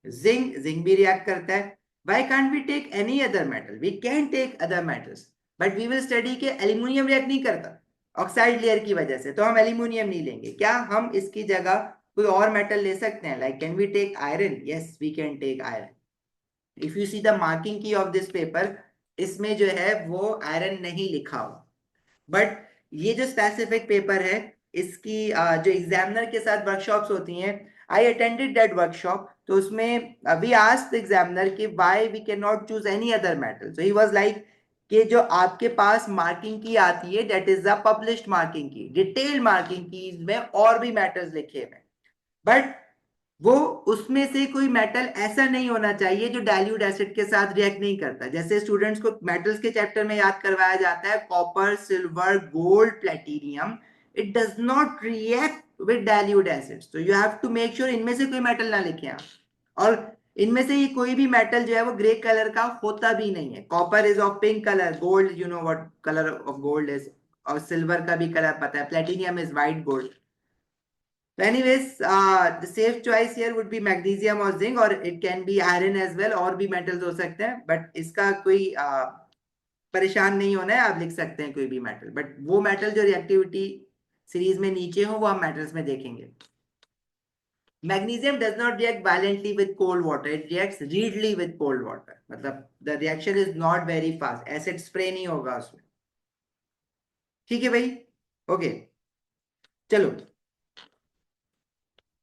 Zinc, zinc भी रिएक्ट करता है. Why can't we take any other metal? We can take other metals, but we will study के एल्यूमिनियम रिएक्ट नहीं करता ऑक्साइड लेयर की वजह से, तो हम एल्यूमिनियम नहीं लेंगे. क्या हम इसकी जगह कोई और मेटल ले सकते हैं? Like can we take iron? Yes, we can take iron. If you see the marking key of this paper, इसमें जो है वो आयरन नहीं लिखा हो. बट ये जो स्पेसिफिक पेपर है, इसकी जो एग्जामिनर के साथ वर्कशॉप्स होती हैं, आई अटेंडेड दैट वर्कशॉप. तो उसमें वी आस्क्ड द एग्जामिनर कि why we can not choose any other metal. So he was like कि जो आपके पास मार्किंग की आती है that is the published marking key, detail marking key में और भी मेटल्स लिखे हुए, बट वो उसमें से कोई मेटल ऐसा नहीं होना चाहिए जो डाइल्यूट एसिड के साथ रिएक्ट नहीं करता. जैसे स्टूडेंट्स को मेटल्स के चैप्टर में याद करवाया जाता है copper, silver, gold, platinum, it does not react with dilute acids. तो you have to make sure इनमें से कोई मेटल ना लिखे आप. और इनमें से ये कोई भी मेटल जो है वो ग्रे कलर का होता भी नहीं है. Copper is of pink colour, gold you know what colour of gold is, और सिल्वर का भी कलर पता है, platinum is white gold. So anyways, the safe choice here would be magnesium or zinc, or it can be iron as well, और भी metals हो सकते हैं, but इसका कोई परेशान नहीं होना है. आप लिख सकते हैं कोई भी metal, but वो metal जो reactivity series में नीचे हो वो हम metals में देखेंगे. Magnesium does not react violently with cold water, it reacts readily with cold water. मतलब the reaction is not very fast, acid spray नहीं होगा उसमें. ठीक है भाई, ओके. चलो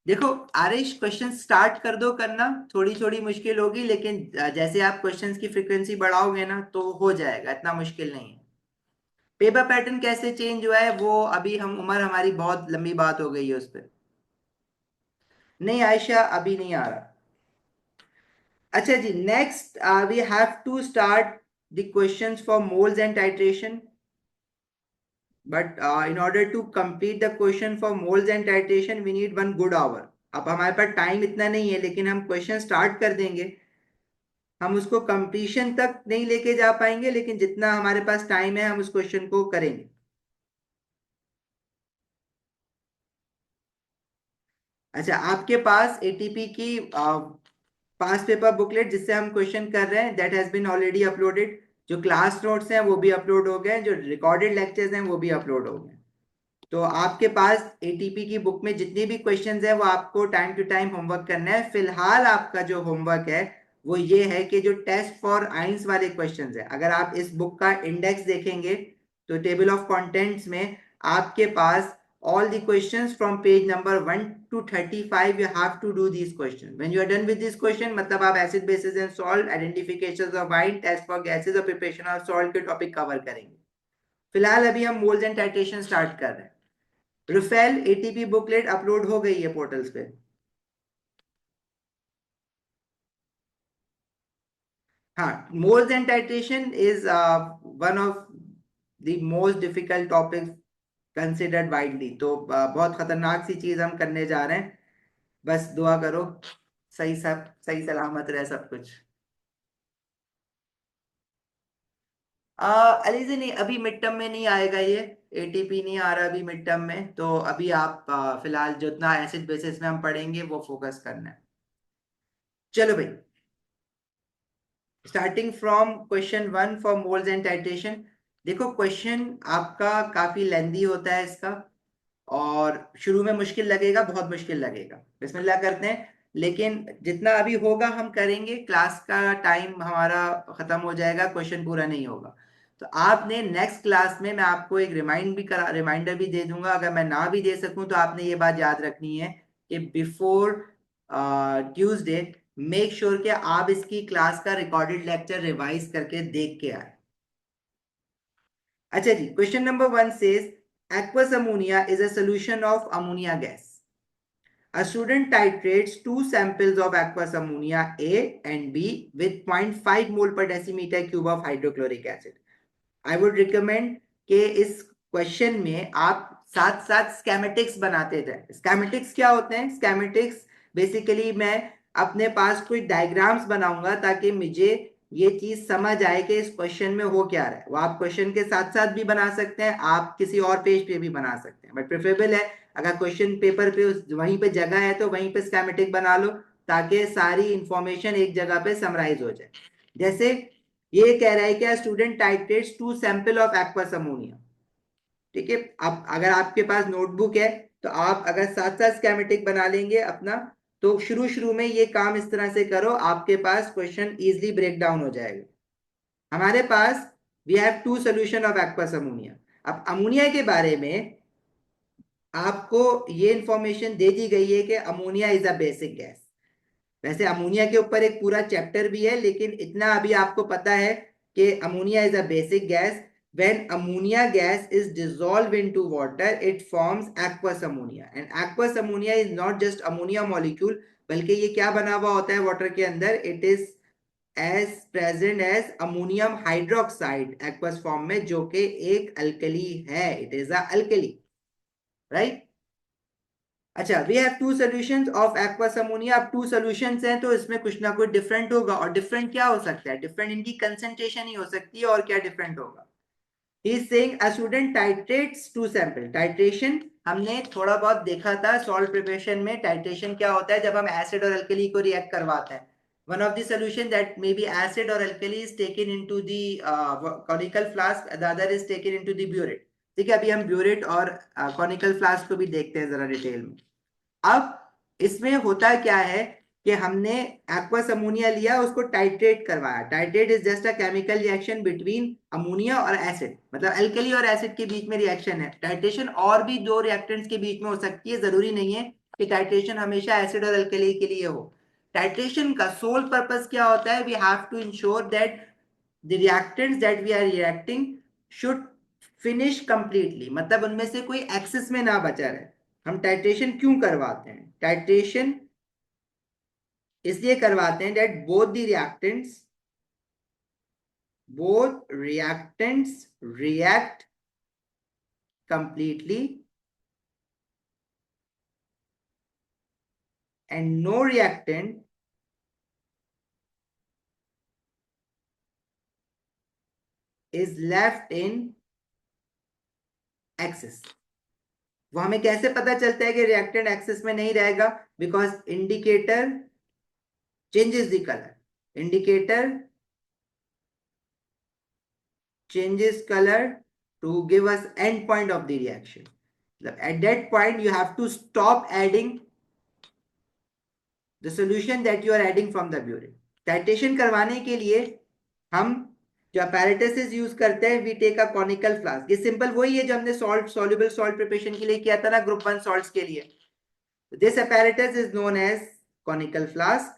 देखो आरिश, क्वेश्चन स्टार्ट कर दो करना. थोड़ी थोड़ी मुश्किल होगी, लेकिन जैसे आप क्वेश्चंस की फ्रीक्वेंसी बढ़ाओगे ना तो हो जाएगा, इतना मुश्किल नहीं है. पेपर पैटर्न कैसे चेंज हुआ है वो अभी हम, उम्र हमारी बहुत लंबी बात हो गई है उस पर. नहीं आयशा, अभी नहीं आ रहा. अच्छा जी, next we have to start the questions for moles and titration. But in order to complete the question for moles and titration, we need 1 good hour. अब हमारे पास टाइम इतना नहीं है, लेकिन हम क्वेश्चन स्टार्ट कर देंगे. हम उसको कंप्लीशन तक नहीं लेके जा पाएंगे, लेकिन जितना हमारे पास टाइम है हम उस क्वेश्चन को करेंगे. अच्छा, आपके पास एटीपी की पास पेपर बुकलेट जिससे हम क्वेश्चन कर रहे हैं, that has been already uploaded. जो क्लास नोट्स हैं वो भी अपलोड हो गए, जो रिकॉर्डेड लेक्चर्स हैं वो भी अपलोड हो गए. तो आपके पास एटीपी की बुक में जितने भी क्वेश्चंस हैं वो आपको टाइम टू टाइम होमवर्क करना है. फिलहाल आपका जो होमवर्क है वो ये है कि जो टेस्ट फॉर आइंस वाले क्वेश्चंस है, अगर आप इस बुक का इंडेक्स देखेंगे तो टेबल ऑफ कंटेंट्स में आपके पास all the questions from page number 1 to 35. You have to do these questions. When you are done with this question, मतलब आप acid bases and salt, identifications of wine, test for gases और preparation of salt के topic cover करेंगे. फिलहाल अभी हम moles and titration start कर रहे हैं. Rafale ATP booklet upload हो गई है portals पे. हाँ, moles and titration is one of the most difficult topics considered widely. तो बहुत खतरनाक सी चीज हम करने जा रहे हैं. बस दुआ करो सही सलामत रहे सब कुछ. अली जी नहीं, अभी मिड टर्म में नहीं आएगा ये. एटीपी नहीं आ रहा अभी मिड टर्म में. तो अभी आप फिलहाल जितना एसिड बेसिस में हम पढ़ेंगे वो फोकस करना है. चलो भाई, starting from question 1 for moles and titration. देखो क्वेश्चन आपका काफी लेंदी होता है इसका, और शुरू में मुश्किल लगेगा, बहुत मुश्किल लगेगा. बिस्मिल्लाह करते हैं. लेकिन जितना अभी होगा हम करेंगे. क्लास का टाइम हमारा खत्म हो जाएगा, क्वेश्चन पूरा नहीं होगा. तो आपने नेक्स्ट क्लास में, मैं आपको एक रिमाइंडर भी दे दूंगा. अगर मैं ना भी दे सकूं तो आपने ये बात याद रखनी है कि बिफोर ट्यूसडे मेक श्योर कि आप इसकी क्लास का रिकॉर्डेड लेक्चर रिवाइज करके देख के आए. अच्छा जी, question number 1 says aqueous ammonia is a solution of ammonia gas. A student titrates two samples of aqueous ammonia A and B with 0.5 mole per decimeter cube of hydrochloric acid. I would recommend कि इस question में आप साथ साथ स्केमेटिक्स बनाते थे. स्केमेटिक्स क्या होते हैं? स्केमेटिक्स बेसिकली मैं अपने पास कोई डायग्राम्स बनाऊंगा ताकि मुझे ये चीज समझ आए कि इस क्वेश्चन में हो क्या रहा है. वो आप क्वेश्चन के साथ साथ भी बना सकते हैं, आप किसी और पेज पे भी बना सकते हैं, बट प्रेफरेबल है अगर क्वेश्चन पेपर पे वहीं पे जगह है तो वहीं पे स्केमेटिक बना लो ताकि सारी इंफॉर्मेशन एक जगह पे समराइज हो जाए. जैसे ये कह रहा है कि student titrates two sample of aqueous ammonia. ठीक है, अब अगर आपके पास नोटबुक है तो आप अगर साथ साथ स्कीमेटिक बना लेंगे अपना, तो शुरू शुरू में ये काम इस तरह से करो, आपके पास क्वेश्चन इजीली ब्रेक डाउन हो जाएगा. हमारे पास we have two solution of aqueous ammonia. अब अमोनिया के बारे में आपको ये इंफॉर्मेशन दे दी गई है कि ammonia is a basic gas. वैसे अमोनिया के ऊपर एक पूरा चैप्टर भी है, लेकिन इतना अभी आपको पता है कि ammonia is a basic gas. when ammonia gas is dissolved into water it forms aqueous ammonia, and aqueous ammonia is not just ammonia molecule बल्कि ये क्या बना हुआ होता है वाटर के अंदर. It is as present as ammonium hydroxide aqueous form में, जो कि एक अल्कली है. It is a alkali, right. अच्छा, we have two solutions of aqueous ammonia. अब टू सॉल्यूशंस हैं तो इसमें कुछ ना कुछ डिफरेंट होगा, और डिफरेंट क्या हो सकता है? डिफरेंट इनकी कंसंट्रेशन ही हो सकती है, और क्या डिफरेंट होगा? He is saying a student titrates two sample. Titration हमने थोड़ा बहुत देखा था सॉल्ट प्रिपरेशन में. टाइट्रेशन क्या होता है? जब हम एसिड और अल्कली को रिएक्ट करवाते हैं. one of the solution that may be acid or alkali is taken into the conical flask, the other is taken into the burette. ठीक है, अभी हम ब्यूरेट और कॉनिकल फ्लास्क को भी देखते हैं जरा डिटेल में. अब इसमें होता क्या है कि हमने एक्वस अमोनिया लिया, उसको टाइट्रेट करवाया. Titrate is just a chemical reaction between ammonia और एसिड, मतलब अल्कली और एसिड के बीच में रिएक्शन है. टाइट्रेशन और भी दो रिएक्टेंट्स के बीच में हो सकती है, जरूरी नहीं है कि टाइट्रेशन हमेशा एसिड और अल्कली के लिए हो. टाइट्रेशन का सोल पर्पस क्या होता है? We have to ensure that the reactants that we are reacting should finish completely, मतलब उनमें से कोई एक्सेस में ना बचा रहे. हम टाइट्रेशन क्यों करवाते हैं? टाइट्रेशन इसलिए करवाते हैं that both reactants react completely and no reactant is left in excess. वो हमें कैसे पता चलता है कि रिएक्टेंट एक्सेस में नहीं रहेगा? Because indicator changes the color. Indicator changes color to give us end point of the reaction. At that point you have to stop adding the solution that you are adding from the burette. Titration करवाने के लिए हम जो apparatus use करते हैं, we take a conical flask. ये simple वही है जो हमने सॉल्ट सॉल्युबल सॉल्ट प्रिपरेशन के लिए किया था ना, ग्रुप 1 सॉल्ट्स के लिए। This apparatus is known as conical flask.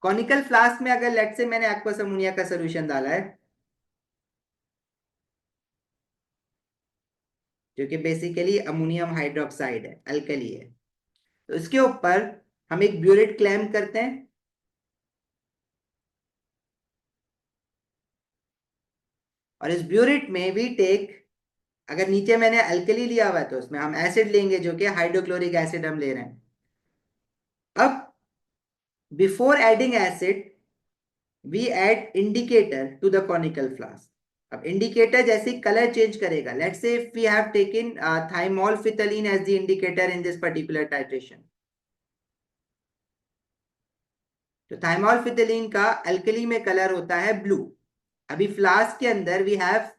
Conical flask में अगर लेट से मैंने एक्वस अमोनिया का सोल्यूशन डाला है, जो कि बेसिकली अमोनियम हाइड्रोक्साइड है, अल्कली है, तो इसके ऊपर हम एक ब्यूरेट क्लैम्प करते हैं, और इस ब्यूरेट में वी टेक, अगर नीचे मैंने अल्कली लिया हुआ है तो उसमें हम एसिड लेंगे, जो कि हाइड्रोक्लोरिक एसिड हम ले रहे हैं। अब before adding acid we add indicator to the conical flask. अब इंडिकेटर जैसे कलर चेंज करेगा, let's say if we have taken thymolphthalein as the indicator in this particular titration, तो थाइमोल फिथलीन का अल्कली में colour होता है blue. अभी flask के अंदर we have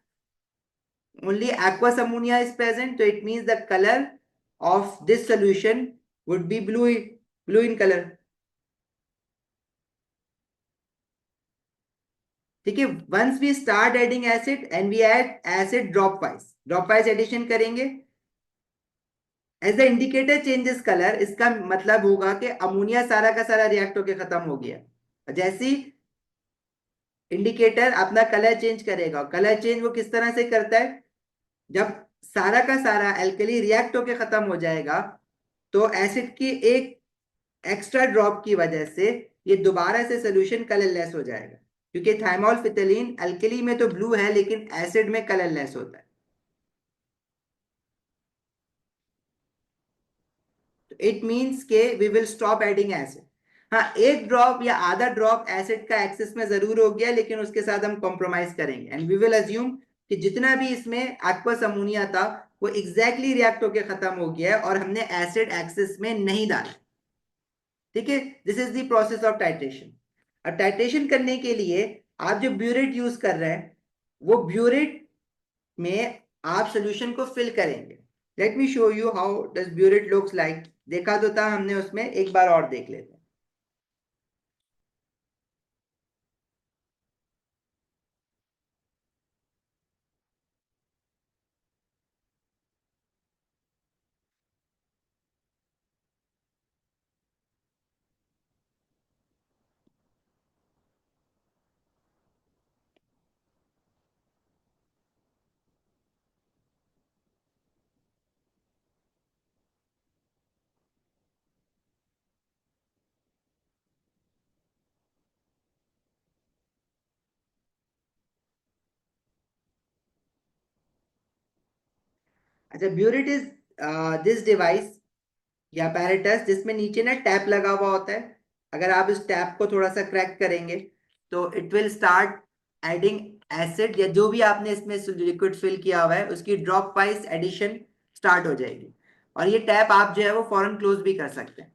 only aqueous ammonia is present, so it means the color of this solution would be blue in color। ठीक है, once we start adding acid and we add acid drop wise addition करेंगे, as the indicator changes colour, इसका मतलब होगा कि ammonia सारा का सारा रिएक्ट होकर खत्म हो गया। जैसे इंडिकेटर अपना कलर चेंज करेगा, कलर चेंज वो किस तरह से करता है, जब सारा का सारा एल्कली रिएक्ट होकर खत्म हो जाएगा, तो एसिड की एक एक्स्ट्रा ड्रॉप की वजह से ये दोबारा से सोल्यूशन कलरलेस हो जाएगा, क्योंकि थाइमोल फिथलीन अल्कली में तो ब्लू है लेकिन एसिड में कलरलेस होता है। तो इट मींस के we will stop adding acid. हाँ, एक ड्रॉप या आधा ड्रॉप एसिड का एक्सेस में जरूर हो गया, लेकिन उसके साथ हम कॉम्प्रोमाइज करेंगे एंड वी विल अज्यूम कि जितना भी इसमें एक्वस अमोनिया था वो एग्जैक्टली रिएक्ट होकर खत्म हो गया है और हमने एसिड एक्सेस में नहीं डाला। ठीक है, this is the process of titration. अब टाइट्रेशन करने के लिए आप जो ब्यूरेट यूज कर रहे हैं, वो ब्यूरेट में आप सोल्यूशन को फिल करेंगे। Late me show you how does burette looks like. देखा तो था हमने उसमें, एक बार और देख लेते हैं। अच्छा, ब्यूरेट इज दिस डिवाइस या apparatus जिसमें नीचे ना टैप लगा हुआ होता है। अगर आप इस टैप को थोड़ा सा क्रैक करेंगे तो it will start adding acid, या जो भी आपने इसमें लिक्विड फिल किया हुआ है उसकी ड्रॉप वाइज एडिशन स्टार्ट हो जाएगी, और ये टैप आप जो है वो फौरन क्लोज भी कर सकते हैं।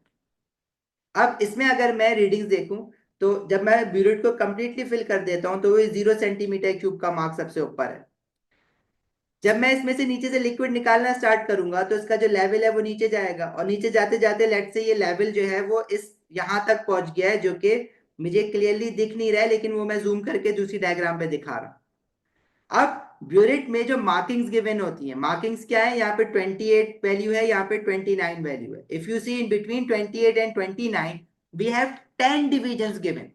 अब इसमें अगर मैं रीडिंग्स देखूं, तो जब मैं ब्यूरेट को कंप्लीटली फिल कर देता हूं तो वो 0 सेंटीमीटर क्यूब का मार्क सबसे ऊपर है। जब मैं इसमें से नीचे से लिक्विड निकालना स्टार्ट करूंगा तो इसका जो लेवल है वो नीचे जाएगा, और नीचे जाते जाते लेट से ये लेवल जो है वो इस यहां तक पहुंच गया है, जो कि मुझे क्लियरली दिख नहीं रहा है, लेकिन वो मैं जूम करके दूसरी डायग्राम पे दिखा रहा हूं। अब ब्यूरेट में जो मार्किंग्स गिवन होती हैं, मार्किंग्स क्या है, यहाँ पे 28 वैल्यू है, यहाँ पे 29 वैल्यू है। If you see in between 28 and 29 we have 10 divisions given,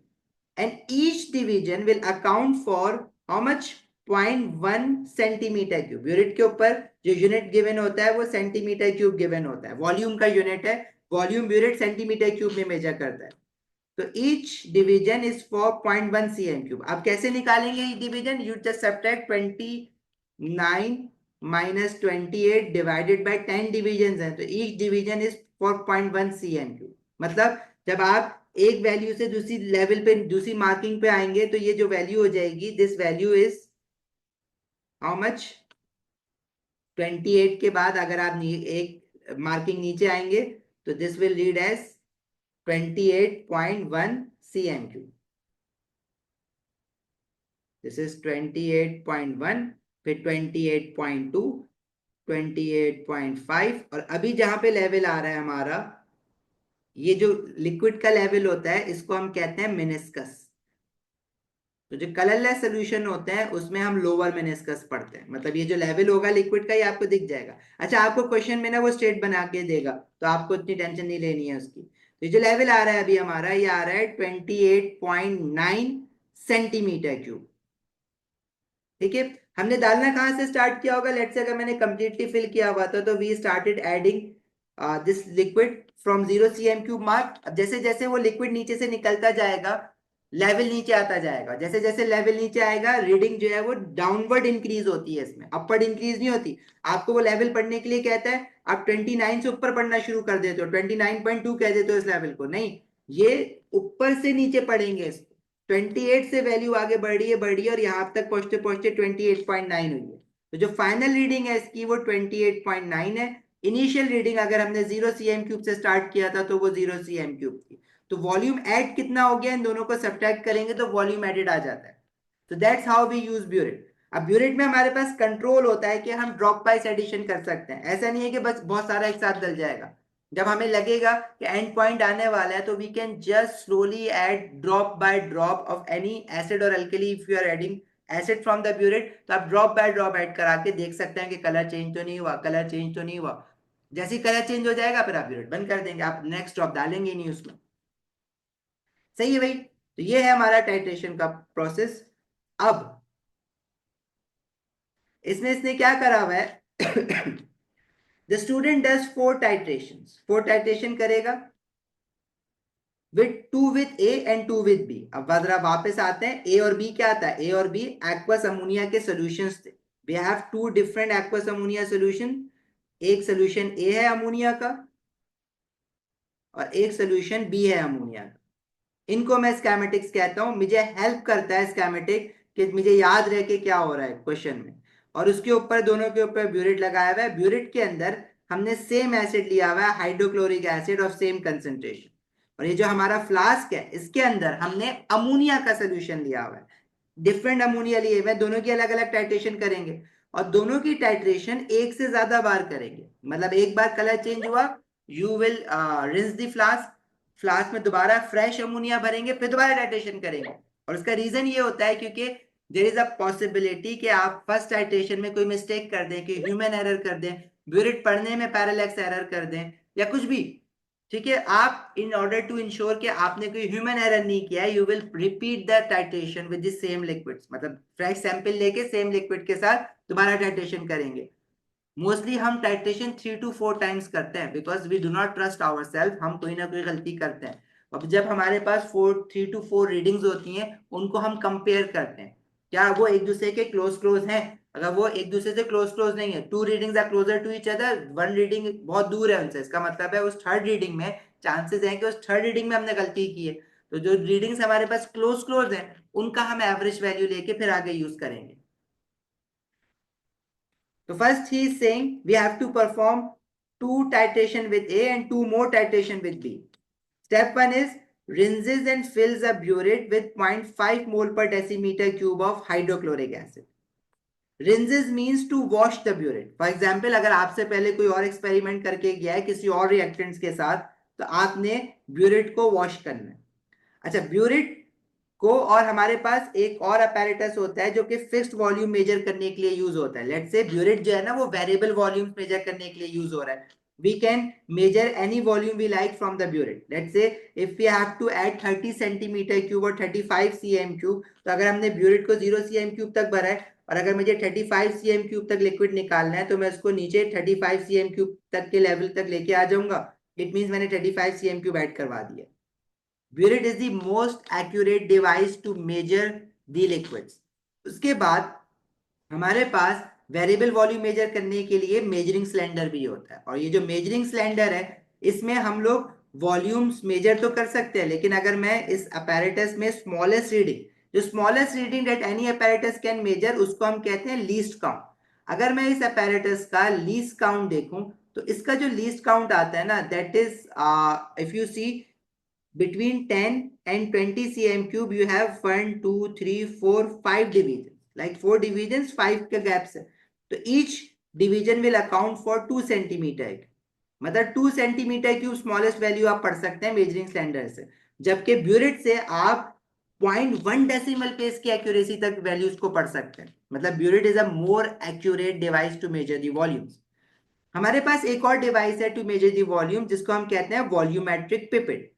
and each division will account for how much 0.1 centimetre cube. Unit के ऊपर जो यूनिट गिवन होता है वो सेंटीमीटर क्यूब गिवन होता है, वॉल्यूम का यूनिट है, वॉल्यूम यूनिट सेंटीमीटर क्यूब में मेजर करता है। तो each division is for 0.1 cm cube. आप कैसे निकालेंगे ये division, you just subtract 29 minus 28 divided by 10 division है, तो each division is for 0.1 cm cube. मतलब जब आप एक वैल्यू से दूसरी लेवल पे दूसरी मार्किंग पे आएंगे तो ये जो वैल्यू हो जाएगी, this value is how much, 28 के बाद अगर आप एक मार्किंग नीचे आएंगे तो this will read as 28.1 cm cube. This is 28.1, फिर 28.2, 28.5, और अभी जहां पे लेवल आ रहा है हमारा ये जो लिक्विड का लेवल होता है इसको हम कहते हैं मेनिस्कस। तो जो कलरलेस सोल्यूशन होते हैं उसमें हम लोअर मेनिस्कस पढ़ते हैं, मतलब ये जो लेवल होगा लिक्विड का ये आपको दिख जाएगा। अच्छा, आपको क्वेश्चन में ना वो स्टेट बना के देगा, तो आपको इतनी टेंशन नहीं लेनी है उसकी। तो ये जो लेवल आ रहा है अभी हमारा, ये आ रहा है 28.9 सेंटीमीटर क्यूब। ठीक है, हमने डालना कहाँ से स्टार्ट किया होगा? लेट्स से अगर मैंने कंप्लीटली फिल किया हुआ था तो we started adding this liquid from 0 cm³ mark. अब जैसे जैसे वो लिक्विड नीचे से निकलता जाएगा, लेवल नीचे आता जाएगा। जैसे जैसे लेवल नीचे आएगा, रीडिंग जो है वो डाउनवर्ड इंक्रीज होती है, इसमें अपवर्ड इंक्रीज नहीं होती। आपको वो लेवल पढ़ने के लिए कहता है, आप 29 से ऊपर पढ़ना शुरू कर देते हो, 29.2 कह देते हो इस लेवल को, नहीं, ये ऊपर से नीचे पढ़ेंगे इसको। 28 से वैल्यू आगे बढ़ रही है और यहां तक पहुंचते पहुंचते 28.9 हुई है। तो जो फाइनल रीडिंग है इसकी वो 28.9 है। इनिशियल रीडिंग अगर हमने 0 cm³ से स्टार्ट किया था तो वो 0 cm³ थी। तो वॉल्यूम ऐड कितना हो गया, इन दोनों को सब्ट्रैक्ट करेंगे तो वॉल्यूम एडेड आ जाता है। तो that's how we use burette. अब ब्यूरेट में हमारे पास कंट्रोल होता है कि हम ड्रॉप वाइज एडिशन कर सकते हैं। ऐसा नहीं है कि बस बहुत सारा एक साथ डल जाएगा। जब हमें लगेगा कि एंड पॉइंट आने वाला है तो we can just slowly add drop by drop of any acid और alkali. If you are adding acid from the burette तो आप ड्रॉप बाय ड्रॉप ऐड करा के देख सकते हैं कि कलर चेंज तो नहीं हुआ, कलर चेंज तो नहीं हुआ। जैसे कलर चेंज हो जाएगा फिर आप ब्यूरेट बंद कर देंगे, आप नेक्स्ट ड्रॉप डालेंगे नहीं उसमें। सही है भाई, तो ये है हमारा टाइट्रेशन का प्रोसेस। अब इसमें इसने क्या करा हुआ है? The student does 4 titration, 4 titration करेगा with 2 with A and 2 with B। अब जरा वापस आते हैं, ए और बी क्या था? ए और बी एक्वस अमोनिया के सॉल्यूशंस थे। We have 2 different aqueous ammonia solution. एक सोल्यूशन ए है अमोनिया का और एक सोल्यूशन बी है अमोनिया का। इनको मैं स्कैमेटिक्स कहता हूं, मुझे हेल्प करता है स्कैमेटिक कि मुझे याद रहे कि क्या हो रहा है क्वेश्चन में। और उसके ऊपर दोनों के ऊपर ब्यूरेट लगाया हुआ है। ब्यूरेट के अंदर हमने सेम एसिड लिया हुआ है, hydrochloric acid of same concentration. और ये जो हमारा फ्लास्क है इसके अंदर हमने अमोनिया का सोल्यूशन लिया हुआ है। डिफरेंट अमोनिया लिए हुए, दोनों की अलग अलग टाइट्रेशन करेंगे और दोनों की टाइट्रेशन एक से ज्यादा बार करेंगे। मतलब एक बार कलर चेंज हुआ, you will rinse the flask, flask में दोबारा फ्रेश अमोनिया भरेंगे, फिर दोबारा टाइट्रेशन करेंगे। और उसका रीजन ये होता है क्योंकि देर इज अ पॉसिबिलिटी कि आप फर्स्ट टाइट्रेशन में कोई मिस्टेक कर दें, कि ह्यूमन एरर कर दें, ब्यूरेट पढ़ने में पैरेलैक्स एरर कर दें या कुछ भी। ठीक है, आप इन ऑर्डर टू इंश्योर कि आपने कोई ह्यूमन एरर नहीं किया है, you will repeat the titration with the same liquids. मतलब फ्रेश सैंपल लेके सेम लिक्विड के साथ दोबारा टाइट्रेशन करेंगे। मोस्टली हम टाइट्रेशन 3 to 4 टाइम्स करते हैं because we do not trust our self, हम कोई ना कोई गलती करते हैं। अब जब हमारे पास 3 to 4 रीडिंग्स होती हैं उनको हम कंपेयर करते हैं, क्या वो एक दूसरे के क्लोज क्लोज हैं? अगर वो एक दूसरे से क्लोज क्लोज नहीं है, 2 readings are closer to each other, 1 reading बहुत दूर है उनसे, इसका मतलब है उस थर्ड रीडिंग में चांसेस हैं कि उस थर्ड रीडिंग में हमने गलती की है। तो जो रीडिंग्स हमारे पास क्लोज क्लोज हैं उनका हम एवरेज वैल्यू लेके फिर आगे यूज करेंगे। So first he is saying we have to perform 2 titration with A and 2 more titration with B. Step 1 is rinses and fills a burette with 0.5 mole per decimeter cube of hydrochloric acid. Rinses means to wash the burette. For example, अगर आपसे पहले कोई और experiment करके गया है किसी और रिएक्टेंट्स के साथ, तो आपने ब्यूरेट को वॉश करना है। अच्छा, ब्यूरेट को और हमारे पास एक और अपैरेटस होता है जो कि फिक्स्ड वॉल्यूम मेजर करने के लिए यूज होता है। लेट्स से ब्यूरेट जो है ना वो वेरिएबल वॉल्यूम मेजर करने के लिए यूज हो रहा है। We can measure any volume we like from the burette. Let's say if we have to add 30 centimetre cube और 35 cm क्यूब, तो अगर हमने ब्यूरेट को 0 cm क्यूब तक भरा है और अगर मुझे 35 cm क्यूब तक लिक्विड निकालना है तो मैं उसको नीचे 35 cm क्यूब तक के लेवल तक लेके आ जाऊंगा। इट मीन मैंने 35 cm क्यूब ऐड करवा दिया। Burette is the most accurate device to measure the liquids. उसके बाद हमारे पास वेरिएबल वॉल्यूम मेजर करने के लिए मेजरिंग सिलेंडर भी होता है। और ये जो मेजरिंग सिलेंडर है इसमें हम लोग वॉल्यूम्स मेजर तो कर सकते हैं, लेकिन अगर मैं इस अपैरेटस में स्मॉलेस्ट रीडिंग, जो smallest reading that any apparatus can measure, उसको हम कहते हैं लीस्ट काउंट। अगर मैं इस अपैरेटस का लीस्ट काउंट देखूं तो इसका जो लीस्ट काउंट आता है ना, that is if you see between 10 and 20 cm cube you have 1 2 3 4 5 divisions, like 4 divisions 5 के gaps है, तो each division will account for 2 centimeter. मतलब 2 सेंटीमीटर क्यूब स्मॉलेस्ट वैल्यू आप पढ़ सकते हैं मेजरिंग सिलेंडर से, जबकि ब्यूरिट से आप 0.1 डेसिमल प्लेस की एक्यूरेसी तक वैल्यूज को पढ़ सकते हैं। मतलब burette is a more accurate device to measure the volumes. हमारे पास एक और डिवाइस है टू मेजर दी वॉल्यूम, जिसको हम कहते हैं वॉल्यूमेट्रिक पिपेट।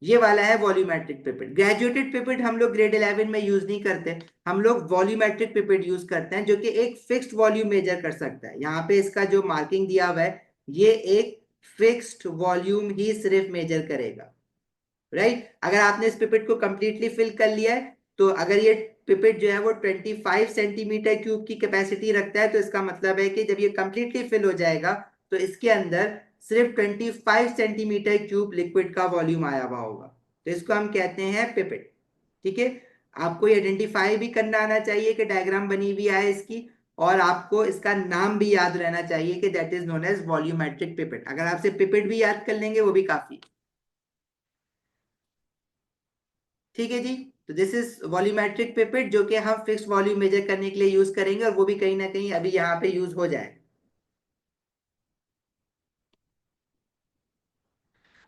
ये वाला है वॉल्यूमेट्रिक पिपेट। ग्रेजुएटेड पिपेट हम लोग ग्रेड 11 में यूज नहीं करते, हम लोग वॉल्यूमेट्रिक पिपेट यूज करते हैं, जो कि एक फिक्स्ड वॉल्यूम मेजर कर सकता है। यहाँ पे इसका जो मार्किंग दिया हुआ है, ये एक फिक्स्ड वॉल्यूम ही सिर्फ मेजर करेगा। राइट, अगर आपने इस पिपेट को कंप्लीटली फिल कर लिया है, तो अगर ये पिपेट जो है वो 25 सेंटीमीटर क्यूब की कैपेसिटी रखता है, तो इसका मतलब है कि जब ये कंप्लीटली फिल हो जाएगा, तो इसके अंदर सिर्फ 25 सेंटीमीटर क्यूब लिक्विड का वॉल्यूम आया हुआ होगा। तो इसको हम कहते हैं पिपेट। ठीक है, आपको ये आइडेंटिफाई भी करना आना चाहिए कि डायग्राम बनी हुई है इसकी, और आपको इसका नाम भी याद रहना चाहिए कि that is known as volumetric pipette. अगर आपसे पिपेट भी याद कर लेंगे वो भी काफी। ठीक है जी। तो दिस इज वॉल्यूमेट्रिक पिपेट, जो कि हम फिक्स वॉल्यूम मेजर करने के लिए यूज करेंगे, और वो भी कहीं ना कहीं अभी यहाँ पे यूज हो जाए।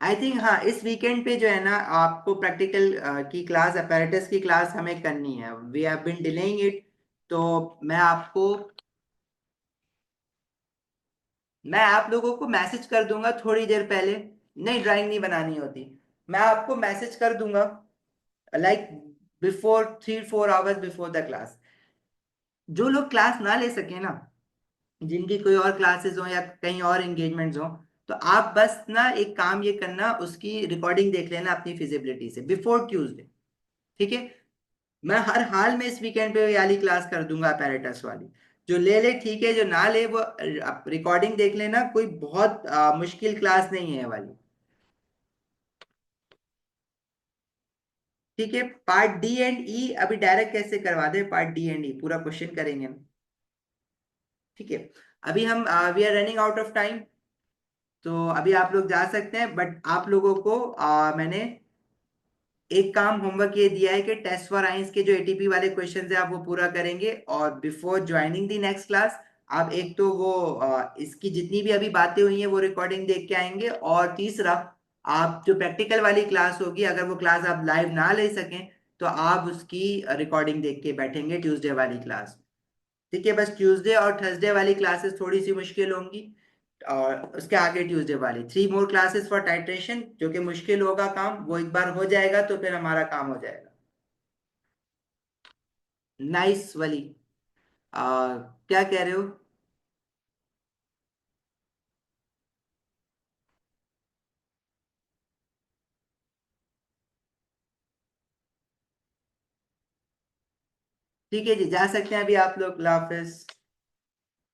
आई थिंक हाँ, इस वीकेंड पे जो है ना, आपको प्रैक्टिकल की क्लास, अपैरेटस की क्लास हमें करनी है। We have been delaying it. तो मैं आपको मैं आप लोगों को मैसेज कर दूंगा थोड़ी देर पहले। नहीं, ड्राइंग नहीं बनानी होती। मैं आपको मैसेज कर दूंगा, like before 3-4 hours before the class. जो लोग क्लास ना ले सके ना, जिनकी कोई और क्लासेस हो या कहीं और एंगेजमेंट्स हो, तो आप बस ना एक काम ये करना, उसकी रिकॉर्डिंग देख लेना अपनी फिजिबिलिटी से बिफोर ट्यूसडे। ठीक है, मैं हर हाल में इस वीकेंड पे ये वाली क्लास कर दूंगा apparatus वाली। जो ले ले ठीक है, जो ना ले वो रिकॉर्डिंग देख लेना। कोई बहुत मुश्किल क्लास नहीं है ये वाली। ठीक है, पार्ट डी एंड ई अभी डायरेक्ट कैसे करवा दे, पार्ट डी एंड ई पूरा क्वेश्चन करेंगे हम। ठीक है, अभी हम we are running out of time, तो अभी आप लोग जा सकते हैं। बट आप लोगों को मैंने एक काम होमवर्क ये दिया है कि टेस्ट फॉर आइंस के जो एटीपी वाले क्वेश्चन है आप वो पूरा करेंगे, और बिफोर ज्वाइनिंग दी नेक्स्ट क्लास आप एक तो वो इसकी जितनी भी अभी बातें हुई हैं वो रिकॉर्डिंग देख के आएंगे, और तीसरा, आप जो प्रैक्टिकल वाली क्लास होगी, अगर वो क्लास आप लाइव ना ले सकें, तो आप उसकी रिकॉर्डिंग देख के बैठेंगे ट्यूसडे वाली क्लास। ठीक है, बस ट्यूसडे और थर्सडे वाली क्लासेस थोड़ी सी मुश्किल होंगी, और उसके आगे ट्यूसडे वाली 3 मोर क्लासेस फॉर टाइट्रेशन, जो कि मुश्किल होगा काम। वो एक बार हो जाएगा तो फिर हमारा काम हो जाएगा। नाइस वाली। क्या कह रहे हो? ठीक है जी, जा सकते हैं अभी आप लोग। अल्लाह हाफिज।